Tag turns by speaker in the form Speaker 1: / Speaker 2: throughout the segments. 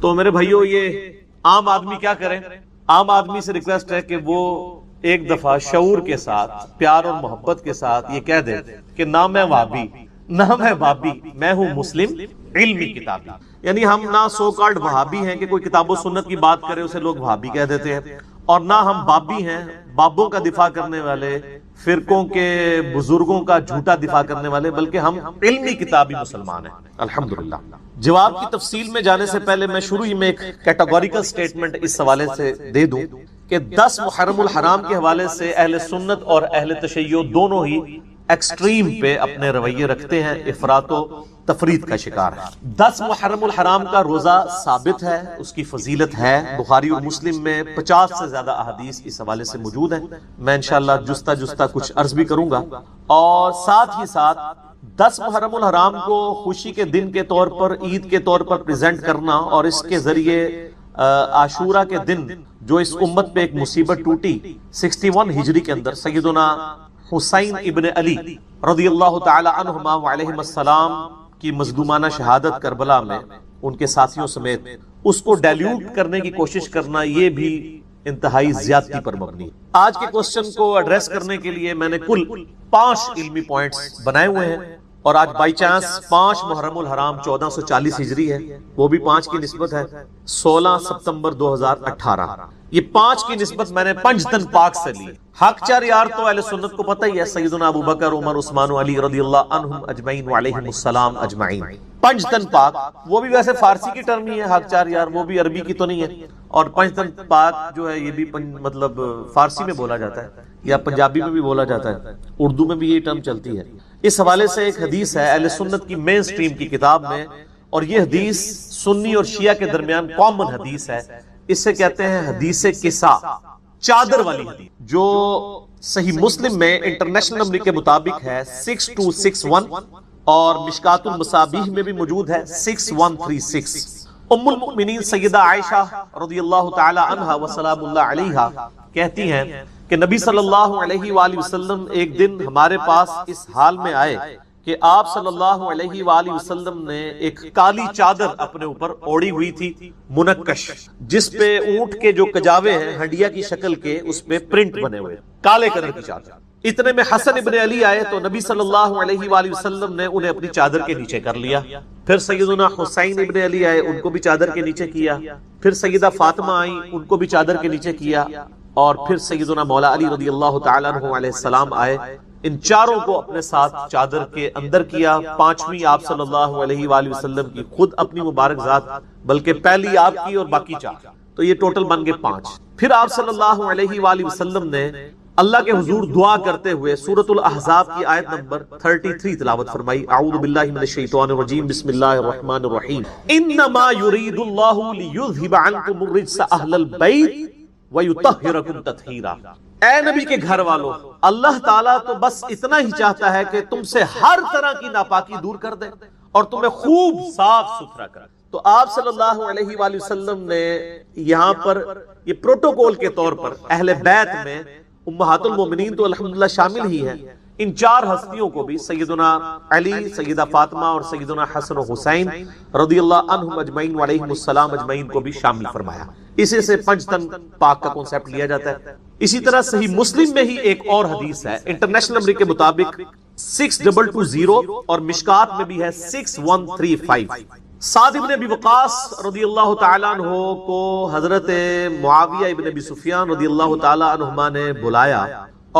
Speaker 1: تو میرے بھائیوں، یہ عام آدمی کیا کرے؟ عام آدمی سے ریکویسٹ ہے کہ وہ ایک دفعہ شعور کے ساتھ، پیار اور محبت کے ساتھ یہ کہہ دے کہ نہ میں وہابی، نہ میں بابی، میں ہوں مسلم علمی کتابی۔ یعنی ہم نہ سو کالڈ وہابی ہیں کہ کوئی کتاب و سنت کی بات کرے اسے لوگ وہابی کہہ دیتے ہیں، اور نہ ہم بابی ہیں، بابوں کا دفاع کرنے والے، فرقوں کے بزرگوں کا جھوٹا دفاع کرنے والے، بلکہ ہم علمی کتابی مسلمان ہیں الحمدللہ۔ جواب کی تفصیل میں جانے سے پہلے میں شروع ہی میں ایک کیٹاگوریکل سٹیٹمنٹ اس حوالے سے دے دوں کہ 10 محرم الحرام کے حوالے سے اہل سنت اور اہل تشیع دونوں ہی ایکسٹریم پہ اپنے رویے رکھتے ہیں، افراط و تفرید کا شکار ہے۔ 10 محرم الحرام کا روزہ ثابت ہے، اس کی فضیلت ہے، بخاری اور مسلم میں 50 سے زیادہ احادیث اس حوالے سے موجود ہیں۔ میں انشاءاللہ جستہ کچھ عرض بھی کروں گا، اور ساتھ ہی ساتھ 10 محرم الحرام کو خوشی کے دن کے طور پر، عید کے طور پر پریزنٹ کرنا، اور اس کے ذریعے عاشورہ کے دن جو اس امت پہ ایک مصیبت ٹوٹی 61 ہجری کے اندر، سیدنا حسین ابن علی رضی اللہ تعالی عنہما وعلیہم السلام کی مظلومانہ شہادت کربلا میں ان کے ساتھیوں سمیت، اس کو ڈیلیوٹ کرنے کی کوشش کرنا، یہ بھی انتہائی زیادتی پر مبنی ہے۔ آج کے کوسچن کو ایڈریس کرنے کے لیے میں نے کل 5 علمی پوائنٹس بنائے ہوئے ہیں، اور آج بائی چانس 5 محرم الحرام 1440 ہجری ہے، وہ بھی 5 کی نسبت ہے 16 ستمبر 2018۔ یہ 5 کی نسبت میں نے پنجتن پاک سے لی۔ حق چار یار تو اہل سنت کو پتہ ہی ہے، سیدنا ابو بکر، عمر، عثمان و علی رضی اللہ عنہم اجمعین وعلیہم السلام اجمعین۔ پنجتن پاک وہ بھی ویسے فارسی کی ٹرم ہی ہے، حق چار یار، وہ بھی عربی کی تو نہیں ہے، اور پنجتن پاک جو ہے یہ بھی مطلب فارسی میں بولا جاتا ہے یا پنجابی میں بھی بولا جاتا ہے، اردو میں بھی یہ ٹرم چلتی ہے۔ اس حوالے سے ایک حدیث ہے اہل سنت کی مین سٹریم کی کتاب میں، اور یہ حدیث سنی اور شیعہ کے درمیان کامن حدیث ہے، اس سے کہتے ہیں حدیث قصہ، چادر والی حدیث، جو صحیح مسلم میں انٹرنیشنل نمبر کے مطابق ہے 6261، اور مشکات المصابیح میں بھی موجود ہے 6136۔ ام المؤمنین سیدہ عائشہ رضی اللہ تعالی عنہا وسلام اللہ علیہا کہتی ہیں کہ نبی صلی اللہ علیہ وآلہ وسلم ایک دن ہمارے پاس اس حال میں آئے کہ آپ صلی اللہ علیہ وآلہ وسلم نے ایک کالی چادر اپنے اوپر اوڑی ہوئی تھی، منکش، جس پہ اونٹ کے جو کجاوے ہیں ہنڈیا کی شکل کے، اس پہ پرنٹ بنے ہوئے، کالے کلر کی چادر۔ اتنے میں حسن ابن علی آئے تو نبی صلی اللہ علیہ وآلہ وسلم نے انہیں اپنی چادر کے نیچے کر لیا۔ پھر سیدنا حسین ابن علی آئے، ان کو بھی چادر کے نیچے کیا۔ پھر سیدہ فاطمہ آئیں، ان کو بھی چادر کے نیچے کیا۔ اور پھر سیدنا مولا علی رضی اللہ تعالی عنہ علیہ السلام آئے، ان چاروں کو اپنے ساتھ چادر کے اندر کیا۔ 5ویں آپ صلی اللہ علیہ وآلہ وسلم کی خود اپنی مبارک ذات، بلکہ پہلی آپ کی اور باقی 4، تو یہ ٹوٹل بن گئے 5۔ پھر آپ صلی اللہ علیہ وآلہ وسلم نے اللہ کے حضور دعا کرتے ہوئے سورۃ الاحزاب کی آیت نمبر 33 تلاوت فرمائی۔ اعوذ باللہ من الشیطان الرجیم، بسم اللہ الرحمن الرحیم، انما یرید اللہ لیذھب عنکم الرجس اہل البیت ویطہرکم تطہیرا۔ اے نبی کے گھر والوں، اللہ تعالیٰ تو بس اتنا ہی چاہتا ہے کہ تم سے ہر طرح کی ناپاکی دور کر دے اور تمہیں خوب صاف ستھرا کر دے۔ تو آپ صلی اللہ علیہ وآلہ وسلم نے یہاں پر یہ پروٹوکول کے طور پر اہل بیت میں امہات المومنین تو الحمدللہ شامل ہی ہیں، ان 4 ہستیوں کو بھی، سیدنا علی، سیدہ فاطمہ اور سیدنا حسن و حسین رضی اللہ عنہم اجمعین وعلیہم السلام اجمعین کو بھی شامل فرمایا۔ اسی سے پنجتن پاک کا کنسیپٹ لیا جاتا ہے۔ اسی طرح صحیح مسلم میں ہی ایک اور حدیث ہے انٹرنیشنل نمبر کے مطابق 6220، اور مشکات میں بھی ہے 6135۔ سعد ابن ابی وقاص رضی اللہ تعالیٰ عنہ کو حضرت معاویہ ابن ابی سفیان رضی اللہ تعالیٰ عنہما نے بلایا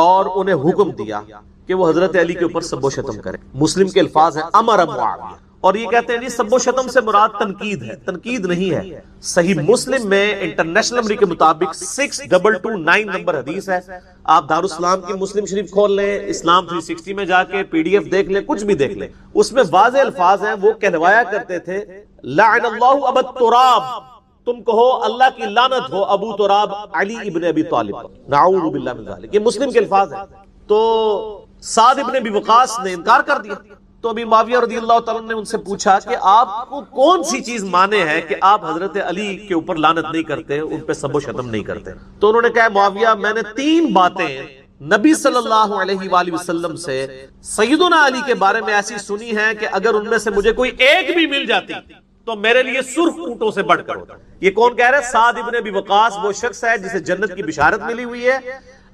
Speaker 1: اور انہیں حکم دیا کہ وہ حضرت علی کے اوپر سب و شتم کریں۔ مسلم کے الفاظ ہیں امر معاویہ، اور یہ کہتے ہیں جی سب و شتم سے مراد تنقید ہے، تنقید نہیں ہے۔ صحیح مسلم میں انٹرنیشنل نمبر کے مطابق 6229 نمبر حدیث ہے۔ آپ دارالاسلام کی مسلم شریف کھول لیں، اسلام 360 میں جا کے PDF دیکھ لیں، کچھ بھی دیکھ لیں، اس میں واضح الفاظ ہیں۔ وہ کہلوایا کرتے تھے لعن اللہ ابا التراب، تم کہو اللہ کی لعنت ہو ابو تراب علی ابن ابی طالب، نعوذ باللہ من ذلک۔ یہ مسلم کے الفاظ ہیں۔ تو سعد ابن ابی وقاص نے انکار کر دیا، تو ابھی معاویہ رضی اللہ تعالیٰ نے ان سے پوچھا کہ آپ کو کون سی چیز مانے ہے کہ آپ حضرت علی کے اوپر لعنت نہیں کرتے، ان پہ سب و شتم نہیں کرتے؟ تو انہوں نے کہا معاویہ میں نے 3 باتیں نبی صلی اللہ علیہ وآلہ وسلم سے سیدنا علی کے بارے میں ایسی سنی ہیں کہ اگر ان میں سے مجھے کوئی ایک بھی مل جاتی تو میرے لیے سرخ اونٹوں سے بڑھ کر ہوتا. یہ کون کہہ رہا ہے؟ سعد ابن ابی وقاص وہ شخص ہے جسے جنت کی بشارت ملی ہوئی ہے،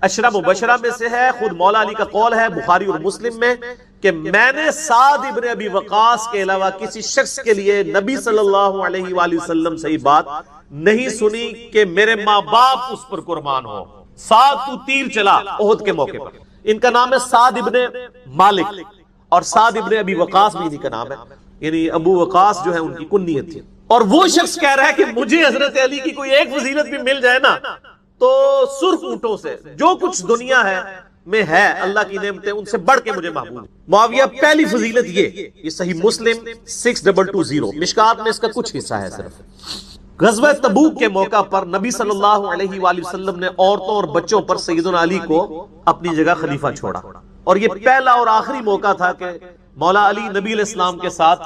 Speaker 1: عشرہ مبشرہ میں سے ہے. خود مولا علی کا قول ہے بخاری اور مسلم میں کہ میں نے سعد ابن ابی وقاص کے علاوہ کسی شخص کے لیے نبی صلی اللہ علیہ وآلہ وسلم سے یہ بات نہیں سنی کہ میرے ماں باپ اس پر قربان ہو. سعد تو تیر چلا احد کے موقع پر. ان کا نام ہے سعد ابن مالک اور سعد ابن ابی وقاص بھی انہی کا نام ہے، یعنی ابو وقاص جو ہے ان کی کنیت تھی. اور وہ شخص کہہ رہا ہے کہ مجھے حضرت علی کی کوئی ایک فضیلت بھی مل جائے نا تو سرخ اونٹوں سے جو کچھ دنیا ہے میں ہے اللہ کی نعمتیں ان سے بڑھ کے مجھے محبوب. معاویہ پہلی فضیلت یہ صحیح مسلم 6220 مشکات میں اس کا کچھ حصہ ہے صرف. غزوہ تبوک کے موقع پر نبی صلی اللہ علیہ وآلہ وسلم نے عورتوں اور بچوں پر سیدنا علی کو اپنی جگہ خلیفہ چھوڑا، اور یہ پہلا اور آخری موقع تھا کہ مولا علی نبی علیہ السلام کے ساتھ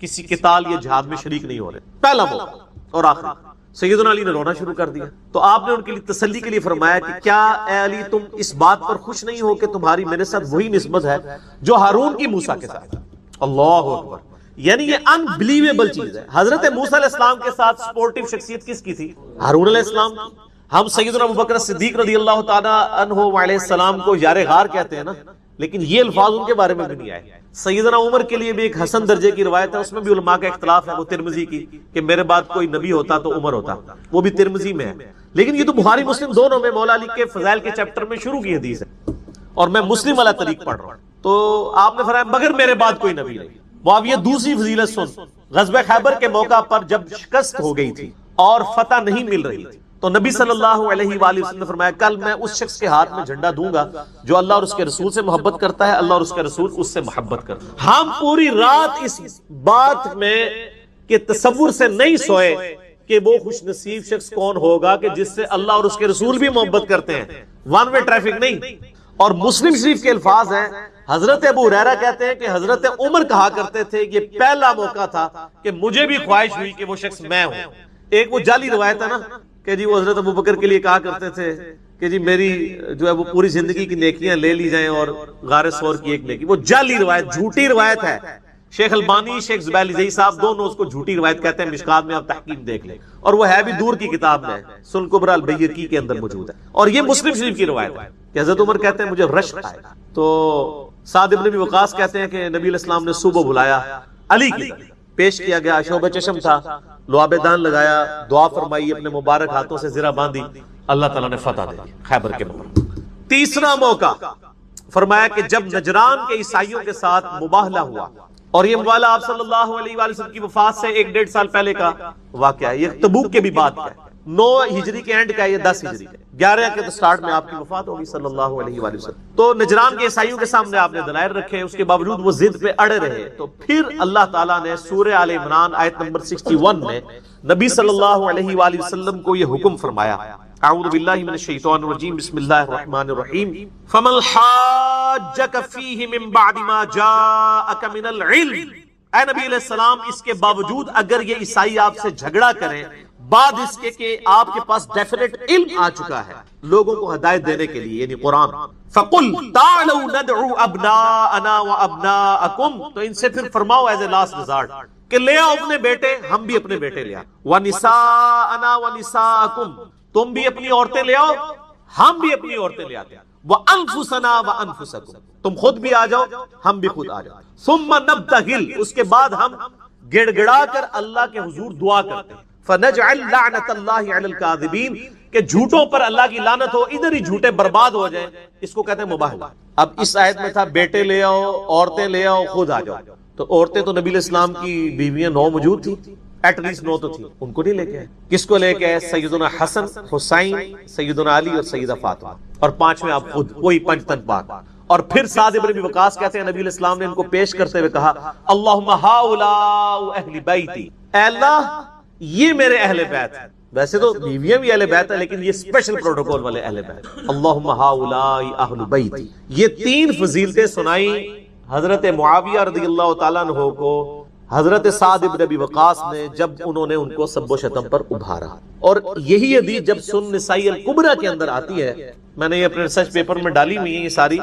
Speaker 1: کسی قتال یا جہاد میں شریک نہیں ہو رہے. پہلا موقع اور آخری. سیدنا علی نے رونا شروع کر دیا تو آپ نے ان کے لیے تسلی کے لیے فرمایا کہ کیا اے علی تم اس بات پر خوش نہیں ہو کہ تمہاری میرے ساتھ وہی نسبت ہے جو ہارون کی موسیٰ کے ساتھ. اللہ اکبر. یعنی یہ انبلیویبل چیز ہے. حضرت موسیٰ علیہ السلام کے ساتھ سپورٹیو شخصیت کس کی تھی؟ ہارون علیہ السلام کی. ہم سیدنا ابوبکر صدیق رضی اللہ تعالی عنہ علیہ السلام کو یار غار کہتے ہیں نا، لیکن یہ الفاظ ان کے بارے میں بھی نہیں آئے. سیدنا عمر کے لیے بھی ایک حسن درجے کی روایت ہے، اس میں بھی علماء کا اختلاف ہے، وہ ترمذی کی کہ میرے بعد کوئی نبی ہوتا تو عمر ہوتا، وہ بھی ترمذی میں ہے. لیکن یہ تو بخاری مسلم دونوں میں مولا علی کے فضائل کے چیپٹر میں شروع کی حدیث ہے اور میں مسلم والا طریق پڑھ رہا ہوں. تو آپ نے فرمایا مگر میرے بعد کوئی نبی نہیں. معاویہ دوسری فضیلت سن. غزوہ خیبر کے موقع پر جب شکست ہو گئی تھی اور فتح نہیں مل رہی تھی تو نبی صلی اللہ علیہ وآلہ وسلم نے فرمایا کل میں اس شخص کے ہاتھ میں جھنڈا دوں گا جو اللہ اور اس کے رسول سے محبت کرتا ہے، اللہ اور اس کے رسول اس سے محبت کرتا ہے. ہم پوری رات اس بات میں کہ تصور سے نہیں سوئے کہ وہ خوش نصیب شخص کون ہوگا کہ جس سے اللہ اور اس کے رسول بھی محبت کرتے ہیں. ون وے ٹریفک نہیں. اور مسلم شریف کے الفاظ ہیں، حضرت ابو ہریرہ کہتے ہیں کہ حضرت عمر کہا کرتے تھے یہ پہلا موقع تھا کہ مجھے بھی خواہش ہوئی کہ وہ شخص میں ہوں. ایک وہ جعلی روایت ہے نا کہ جی وہ حضرت ابوبکر کے لیے کہا کرتے تھے کہ جی میری جو ہے وہ پوری زندگی کی نیکیاں لے لی جائیں اور غار ثور کی ایک نیکی. وہ جعلی روایت، جھوٹی روایت ہے. شیخ البانی، شیخ زبیل زئی صاحب دونوں اس کو جھوٹی روایت کہتے ہیں. مشکات میں آپ تحقیق دیکھ لیں، اور وہ ہے بھی دور کی کتاب میں، سنن کبری البیہقی کے اندر موجود ہے. اور یہ مسلم شریف کی روایت ہے کہ حضرت عمر کہتے ہیں مجھے رشک آئے. تو سعد ابن ابی وقاص کہتے ہیں کہ نبی علیہ السلام نے صبح بلایا علی کی طرف، پیش کیا گیا، شعبہ چشم تھا، لعاب دان لگایا، دعا فرمائی، اپنے مبارک ہاتھوں سے زرہ باندھی، اللہ تعالیٰ نے فتح دے دی خیبر کے موقع. تیسرا موقع فرمایا کہ جب نجران کے عیسائیوں کے ساتھ مباہلہ ہوا، اور یہ مباہلہ آپ صلی اللہ علیہ وآلہ وسلم کی وفات سے 1-1.5 سال پہلے کا واقعہ ہے. یہ تبوک کے بھی بات ہے، 9 ہجری کے اینڈ کا، یہ 10 ہجری کا، 11 کے سٹارٹ میں آپ کی وفات ہوگی صلی اللہ علیہ وآلہ وسلم. تو نجران کے عیسائیوں کے سامنے آپ نے دلائل رکھے، اس کے باوجود وہ ضد پہ اڑے رہے. تو پھر اللہ تعالیٰ نے سورہ آل عمران آیت نمبر 61 میں نبی صلی اللہ علیہ وآلہ وسلم کو یہ حکم فرمایا، اعوذ باللہ من الشیطان الرجیم، بسم اللہ الرحمن الرحیم، فَمَنْ حَاجَّكَ فِيهِ مِنْ بَعْدِ مَا جَاءَكَ مِنَ الْعِلْمِ. اے نبی علیہ السلام اس کے باوجود اگر یہ عیسائی آپ سے جھگڑا کریں بعد اس کے کہ آپ کے پاس ڈیفینیٹ علم آ چکا ہے لوگوں کو ہدایت دینے کے لیے، یعنی قرآن، فَقُلْ تَعْلَوْا نَدْعُوا أَبْنَاءَنَا وَأَبْنَاءَكُمْ، تو ان سے پھر فرماؤ ایز اے لاسٹ ریزارٹ کہ لے آؤ اپنے بیٹے، ہم بھی اپنے بیٹے لے آؤ، وَنِسَاءَنَا وَنِسَاءَكُمْ، تم بھی اپنی عورتیں لے آؤ، ہم بھی اپنی عورتیں لے آتے ہیں، وَأَنفُسَنَا وَأَنفُسَكُمْ، تم خود بھی آ جاؤ ہم بھی خود آ جاؤ، ثُمَّ نَبْتَهِلْ، اس کے بعد ہم گڑ گڑا کر اللہ کے حضور دعا کرتے ہیں، فَنَجْعَلْ لَعْنَةَ اللَّهِ عَلَى الْكَاذِبِينَ، کہ جھوٹوں پر اللہ کی لعنت ہو، ادھر ہی جھوٹے برباد ہو جائیں. اس کو کہتے ہیں مباہلہ. اب اس آیت میں تھا بیٹے لے آؤ، عورتیں لے آؤ، خود آ جاؤ. تو عورتیں تو نبی علیہ السلام کی بیویاں 9 موجود تھی، ایٹ لیسٹ 9 تو تھی، ان کو نہیں لے کے آئے. کس کو لے کے آئے؟ سیدنا حسن، حسین، سیدنا علی اور سیدہ فاطمہ، اور 5ویں آپ خود، وہی پنجتن پاک. اور پھر سعد ابن ابی وقاص کہتے ہیں نبی علیہ السلام نے ان کو پیش کرتے ہوئے کہا اللہم ہؤلاء اہل بیتی، اے اللہ یہ میرے اہل بیت ہیں. ویسے تو بیویاں بھی اہل بیت ہیں لیکن یہ اسپیشل پروٹوکول والے اہل بیت. اللہم ہؤلاء اہل بیتی. یہ 3 فضیلتیں سنائی حضرت معاویہ رضی اللہ تعالیٰ عنہ کو حضرت سعد ابن ابی وقاص نے جب انہوں نے ان کو سب و شتم پر ابھارا. اور یہی حدیث جب سنن نسائی الکبریٰ کے اندر آتی ہے میں نے یہ اپنے ریسرچ پیپر میں ڈالی ہوئی ہیں یہ ساری،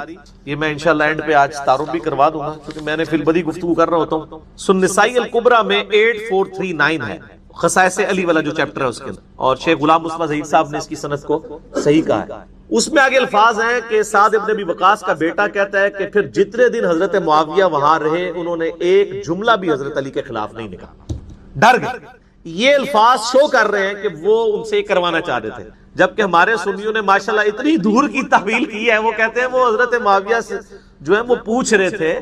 Speaker 1: یہ میں انشاءاللہ اینڈ پہ آج تعارف بھی کروا دوں گا کیونکہ میں نے فی البدی گفتگو کر رہا ہوتا ہوں۔ سنن نسائی الکبریٰ میں 8439 ہے، خصائص علی والا جو چیپٹر ہے اس کے اندر، اور شیخ غلام مصطفیٰ ظہیر صاحب نے اس کی سند کو صحیح کہا ہے۔ اس میں آگے الفاظ ہیں کہ سعد ابن ابی وقاص کا بیٹا کہتا ہے کہ پھر جتنے دن حضرت معاویہ وہاں رہے انہوں نے ایک جملہ بھی حضرت علی کے خلاف نہیں نکالا، ڈر گئے۔ یہ الفاظ شو کر رہے ہیں کہ وہ ان سے کروانا چاہ رہے تھے، جبکہ ہمارے سنیوں نے ماشاءاللہ اتنی دور کی تحویل کی ہے، وہ کہتے ہیں وہ حضرت معاویہ سے جو ہے وہ پوچھ رہے تھے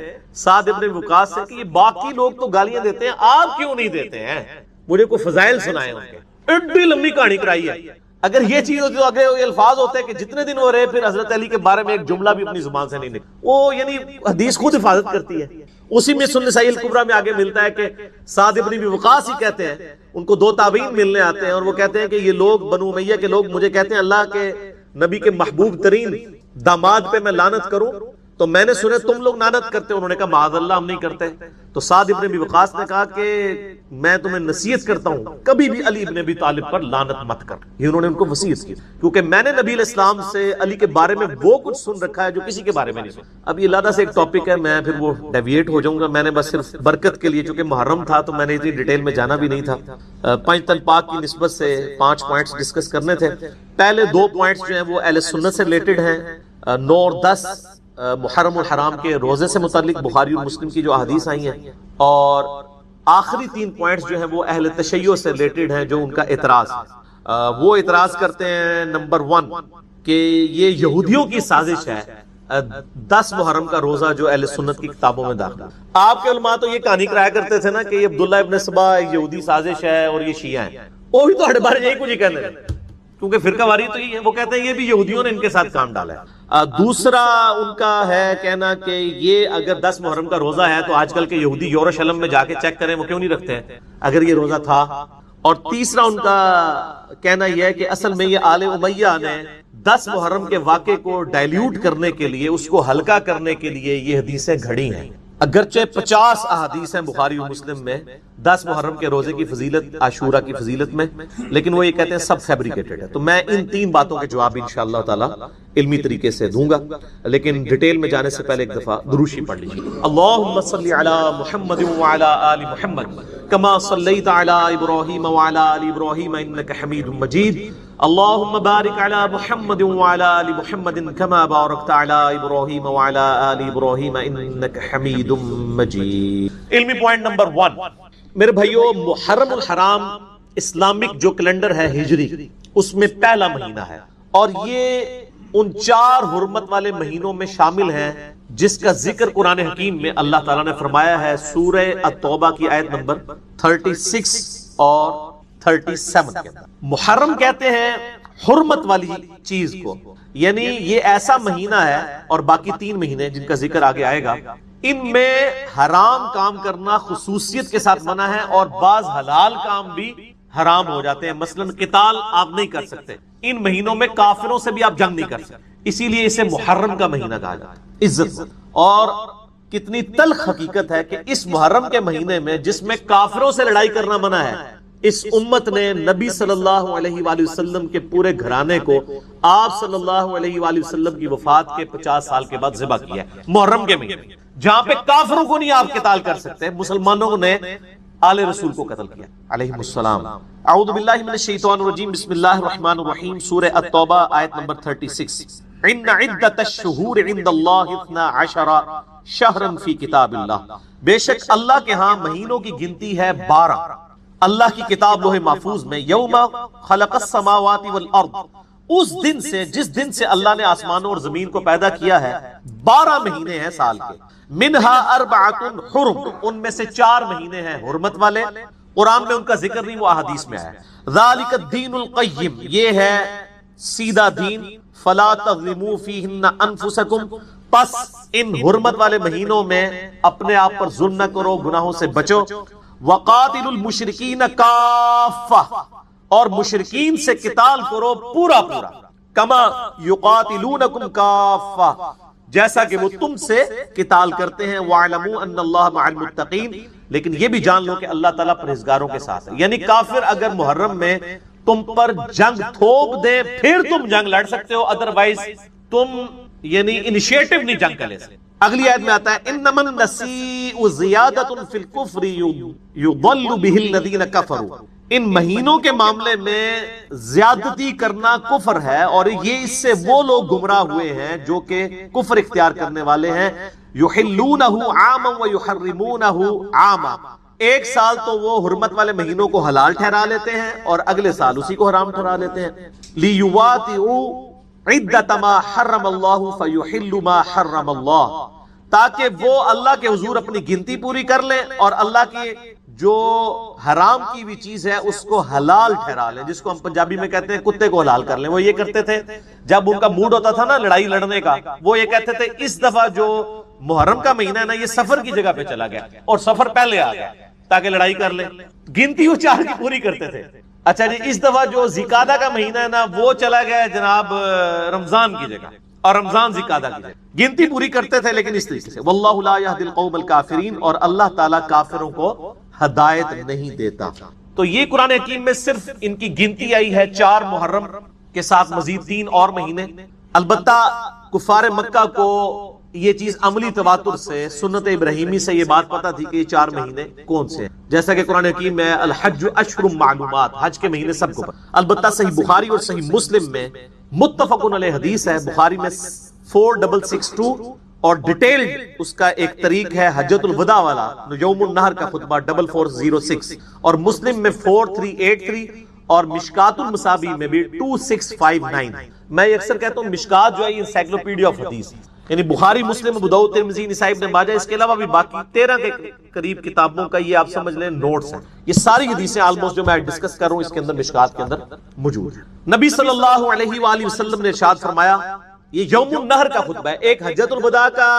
Speaker 1: سعد ابن ابی وقاص سے کہ یہ باقی لوگ تو گالیاں دیتے ہیں، آپ کیوں نہیں دیتے ہیں، مجھے کوئی فضائل سنائے ان کے۔ اتنی لمبی کہانی کرائی ہے۔ اگر یہ چیز ہوتی تو اگلے یہ الفاظ ہوتے ہیں کہ جتنے دن وہ رہے پھر حضرت علی کے بارے میں ایک جملہ بھی اپنی زبان سے نہیں نکلا، وہ یعنی حدیث خود حفاظت کرتی ہے۔ اسی میں سنن نسائی الکبریٰ میں آگے ملتا ہے کہ سعد ابن ابی وقاص ہی کہتے ہیں، ان کو 2 تابعین ملنے آتے ہیں اور وہ کہتے ہیں کہ یہ لوگ بنو امیہ کے لوگ مجھے کہتے ہیں اللہ کے نبی کے محبوب ترین داماد پہ میں لعنت کروں، تو میں نے سنا تم لوگ لعنت کرتے، انہوں نے کہا معاذ اللہ ہم نہیں کرتے۔ تو سعد ابن ابی وقاص نے کہا کہ میں تمہیں نصیحت کرتا ہوں کبھی بھی علی ابن ابی طالب پر لعنت مت کر، یہ انہوں نے ان کو وصیت کی، کیونکہ میں نے نبی علیہ السلام سے علی کے بارے میں وہ کچھ سن رکھا ہے جو کسی کے بارے میں نہیں سنا۔ اب یہ علیحدہ سے ایک ٹاپک ہے، میں پھر وہ ڈیویٹ ہو جاؤں گا، میں نے بس صرف برکت کے لیے چونکہ محرم تھا تو میں نے اتنی ڈیٹیل میں جانا بھی نہیں تھا۔ 5 تن پاک کی نسبت سے 5 پوائنٹس ڈسکس کرنے تھے۔ پہلے 2 پوائنٹس جو ہیں وہ اہل سنت سے ریلیٹڈ ہیں، 9 اور 10 محرم الحرام کے روزے سے متعلق بخاری اور مسلم کی جو احادیث آئی ہیں، اور آخری 3 پوائنٹس جو ہیں وہ اہل تشیع سے ریلیٹڈ ہیں جو ان کا اعتراض ہے۔ وہ اعتراض کرتے ہیں نمبر 1 کہ یہ یہودیوں کی سازش ہے 10 محرم کا روزہ جو اہل سنت کی کتابوں میں داخل ہے۔ آپ کے علماء تو یہ کہانی کرایا کرتے تھے نا کہ یہ عبداللہ ابن سبا یہودی سازش ہے اور یہ شیعہ ہیں، وہ بھی تو بارے یہی کچھ ہی کہنے ہیں کیونکہ فرقہ واری تو یہ ہے، وہ کہتے ہیں یہ بھی یہودیوں نے ان کے ساتھ کام ڈالا ہے۔ دوسرا ان کا ہے کہنا کہ یہ اگر 10 محرم کا روزہ ہے تو آج کل کے یہودی یروشلم میں جا کے چیک کریں وہ کیوں نہیں رکھتے ہیں اگر یہ روزہ تھا۔ اور تیسرا ان کا کہنا یہ ہے کہ اصل میں یہ آل امیہ نے 10 محرم کے واقعے کو ڈائلیوٹ کرنے کے لیے، اس کو ہلکا کرنے کے لیے یہ حدیثیں گھڑی ہیں، اگرچہ 50 احادیث ہیں بخاری و مسلم میں 10 محرم کے روزے کی فضیلت، عاشورہ کی فضیلت میں، لیکن وہ یہ کہتے ہیں سب فیبریکیٹڈ ہے۔ تو میں ان 3 باتوں کے جواب انشاءاللہ تعالی علمی طریقے سے دوں گا، لیکن ڈیٹیل میں جانے سے پہلے ایک دفعہ درود پڑھ لیجیے۔ اللہم صلی علی محمد وعلی آل محمد کما صلیت علی ابراہیم وعلی آل ابراہیم انک حمید مجید، اللہم بارک علی محمد وعلی آل محمد کما بارکت علی ابراہیم وعلی آل ابراہیم انک حمید مجید۔ علمی پوائنٹ نمبر 1 میرے بھائیو، محرم الحرام اسلامک جو کیلنڈر ہے ہجری، اس میں پہلا مہینہ ہے، اور یہ ان 4 حرمت والے مہینوں میں شامل ہیں جس کا ذکر قرآن حکیم میں اللہ تعالیٰ نے فرمایا ہے سورہ التوبہ کی آیت نمبر 36 اور 37 کے اندر۔ محرم کہتے ہیں حرمت والی چیز کو، یعنی یہ ایسا مہینہ ہے، اور باقی 3 مہینے جن کا ذکر آگے آئے گا ان میں حرام کام کرنا خصوصیت کے ساتھ منع ہے، اور بعض حلال کام بھی حرام ہو جاتے ہیں، مثلا قتال آپ نہیں کر سکتے، ان مہینوں میں کافروں سے بھی آپ جنگ نہیں کر سکتے، اسی لیے اسے محرم کا مہینہ کہا جاتا ہے، عزت۔ اور کتنی تلخ حقیقت ہے کہ اس محرم کے مہینے میں جس میں کافروں سے لڑائی کرنا منع ہے، اس امت نے نبی صلی اللہ علیہ وآلہ وسلم کے پورے گھرانے کو آپ صلی اللہ علیہ وآلہ وسلم کی وفات کے 50 سال کے بعد ذبح کیا ہے محرم کے مہینے، جہاں پہ کافروں کو نہیں آپ قتال کر سکتے، مسلمانوں نے آل رسول کو قتل کیا علیہ السلام۔ اعوذ باللہ من الشیطان الرجیم، بسم اللہ الرحمن الرحیم، سورہ التوبہ آیت نمبر 36۔ ان عدت الشہور عند اللہ 12 شہرا فی کتاب اللہ، بے شک اللہ کے ہاں مہینوں کی گنتی ہے 12 اللہ کی کتاب لوح محفوظ میں، یوم خلق السماوات والارض، اس دن سے جس دن سے اللہ نے آسمانوں اور زمین کو پیدا کیا ہے 12 مہینے ہیں سال کے، منہا 4 حرم، ان میں سے 4 مہینے ہیں حرمت والے، قرآن میں ان کا ذکر نہیں، وہ احادیث میں ہے۔ ذالک الدین القیم، یہ ہے سیدھا دین، فلا تظلموا فیہن انفسکم، پس ان حرمت والے مہینوں میں اپنے آپ پر ظلم نہ کرو، گناہوں سے بچو۔ وقاتلوا المشرکین کافہ، اور مشرکین سے قتال کرو پورا پورا، کما یقاتلونکم کافہ، جیسا کہ وہ تم سے قتال کرتے ہیں، وَاعْلَمُوا أَنَّ اللَّهَ مَعَ الْمُتَّقِينَ، لیکن یہ بھی جان لو کہ اللہ تعالیٰ پرہیزگاروں کے ساتھ ہے، یعنی کافر اگر محرم میں تم پر جنگ تھوپ دے پھر تم جنگ لڑ سکتے ہو، ادروائز تم یعنی انیشیٹو نہیں جنگ کا لے سکتے۔ اگلی آیت میں آتا ہے انما النسیء زیادۃ فی الکفر یضل بہ الذین کفروا، ان مہینوں کے معاملے میں زیادتی کرنا کفر ہے، اور یہ اس سے وہ لوگ گمراہ ہوئے ہیں جو کہ کفر اختیار کرنے والے ہیں۔ یحلونہ عاما ویحرمونہ عاما، ایک سال تو وہ حرمت والے مہینوں کو حلال ٹھہرا لیتے ہیں اور اگلے سال اسی کو حرام ٹھہرا لیتے ہیں۔ لیواطئوا عدۃ ما حرم اللہ فیحلوا ما حرم اللہ، تاکہ وہ اللہ کے حضور اپنی گنتی پوری کر لیں اور اللہ کی جو حرام کی ہوئی چیز ہے اس کو حلال ٹھہرا لیں، جس کو ہم پنجابی میں کہتے ہیں کتے کو حلال کر لیں۔ وہ یہ کرتے تھے جب ان کا موڈ ہوتا تھا نا لڑائی لڑنے کا، وہ یہ کہتے تھے اس دفعہ جو محرم کا مہینہ ہے نا یہ سفر کی جگہ پہ چلا گیا اور سفر پہلے آ گیا تاکہ لڑائی کر لیں، گنتی وہ 4 کی پوری کرتے تھے۔ اچھا جی اس دفعہ جو ذیقعدہ کا مہینہ ہے نا وہ چلا گیا ہے جناب رمضان کی جگہ، اور رمضان ذیقعدہ کی جگہ، گنتی پوری کرتے تھے لیکن اس طریقے سے۔ واللہ لا یہدی القوم الکافرین، اور اللہ تعالیٰ کافروں کو ہدایت نہیں دیتا۔ تو یہ قرآن حکیم میں صرف ان کی گنتی آئی ہے 4 محرم کے ساتھ مزید 3 اور مہینے۔ البتہ کفار مکہ کو یہ چیز عملی تواتر سے سنت ابراہیمی سے یہ بات پتہ تھی کہ یہ 4 مہینے کون سے ہیں، جیسا کہ قرآن حکیم میں الحج اشہر معلومات، حج کے مہینے سب کو پتہ۔ البتہ صحیح بخاری اور صحیح مسلم میں متفقن علیہ حدیث ہے، بخاری میں 4662 اور ڈیٹیل اس کا ایک طریق ہے حجۃ الوداع والا یوم النحر کا خطبہ 4406، اور مسلم میں 4383 اور مشکات المصابیح میں بھی 2659۔ میں اکثر کہتا ہوں مشکات جو ہے انسائکلوپیڈیا آف حدیث، یعنی بخاری، مسلم، ابو داؤد، ترمذی، نسائی، ابن ماجہ، اس کے علاوہ بھی باقی 13 کے قریب کتابوں کا یہ آپ سمجھ لیں نوٹس ہیں۔ یہ ساری حدیثیں آلموسٹ جو میں ڈسکس کر رہا ہوں اس کے اندر مشکات کے اندر موجود ہیں۔ نبی صلی اللہ علیہ وآلہ وسلم نے ارشاد فرمایا، یہ یوم النحر کا خطبہ ہے، ایک حجۃ الوداع کا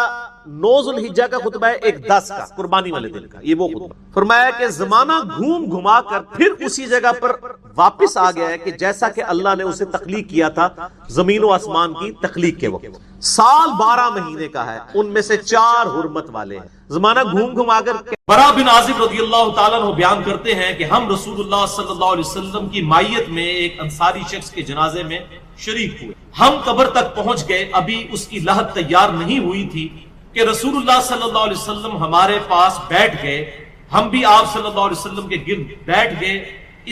Speaker 1: 9 ذوالحجہ کا خطبہ ہے، ایک 10 کا قربانی والے دن کا، یہ وہ خطبہ۔ فرمایا کہ زمانہ گھوم گھما کر پھر اسی جگہ پر واپس آ گیا ہے کہ جیسا کہ اللہ نے اسے تخلیق کیا تھا زمین و آسمان کی تخلیق کے وقت۔ سال 12 مہینے کا ہے، ان میں سے 4 حرمت والے ہیں۔ زمانہ گھوم گھما کر برا بن عازب رضی اللہ تعالیٰ عنہ بیان کرتے ہیں کہ ہم رسول اللہ صلی اللہ علیہ وسلم کی مائیت میں ایک انصاری شخص کے جنازے میں شریک ہوئے۔ ہم قبر تک پہنچ گئے، ابھی اس کی لحد تیار نہیں ہوئی تھی کہ رسول اللہ صلی اللہ علیہ وسلم ہمارے پاس بیٹھ گئے، ہم بھی آپ صلی اللہ علیہ وسلم کے گرد بیٹھ گئے،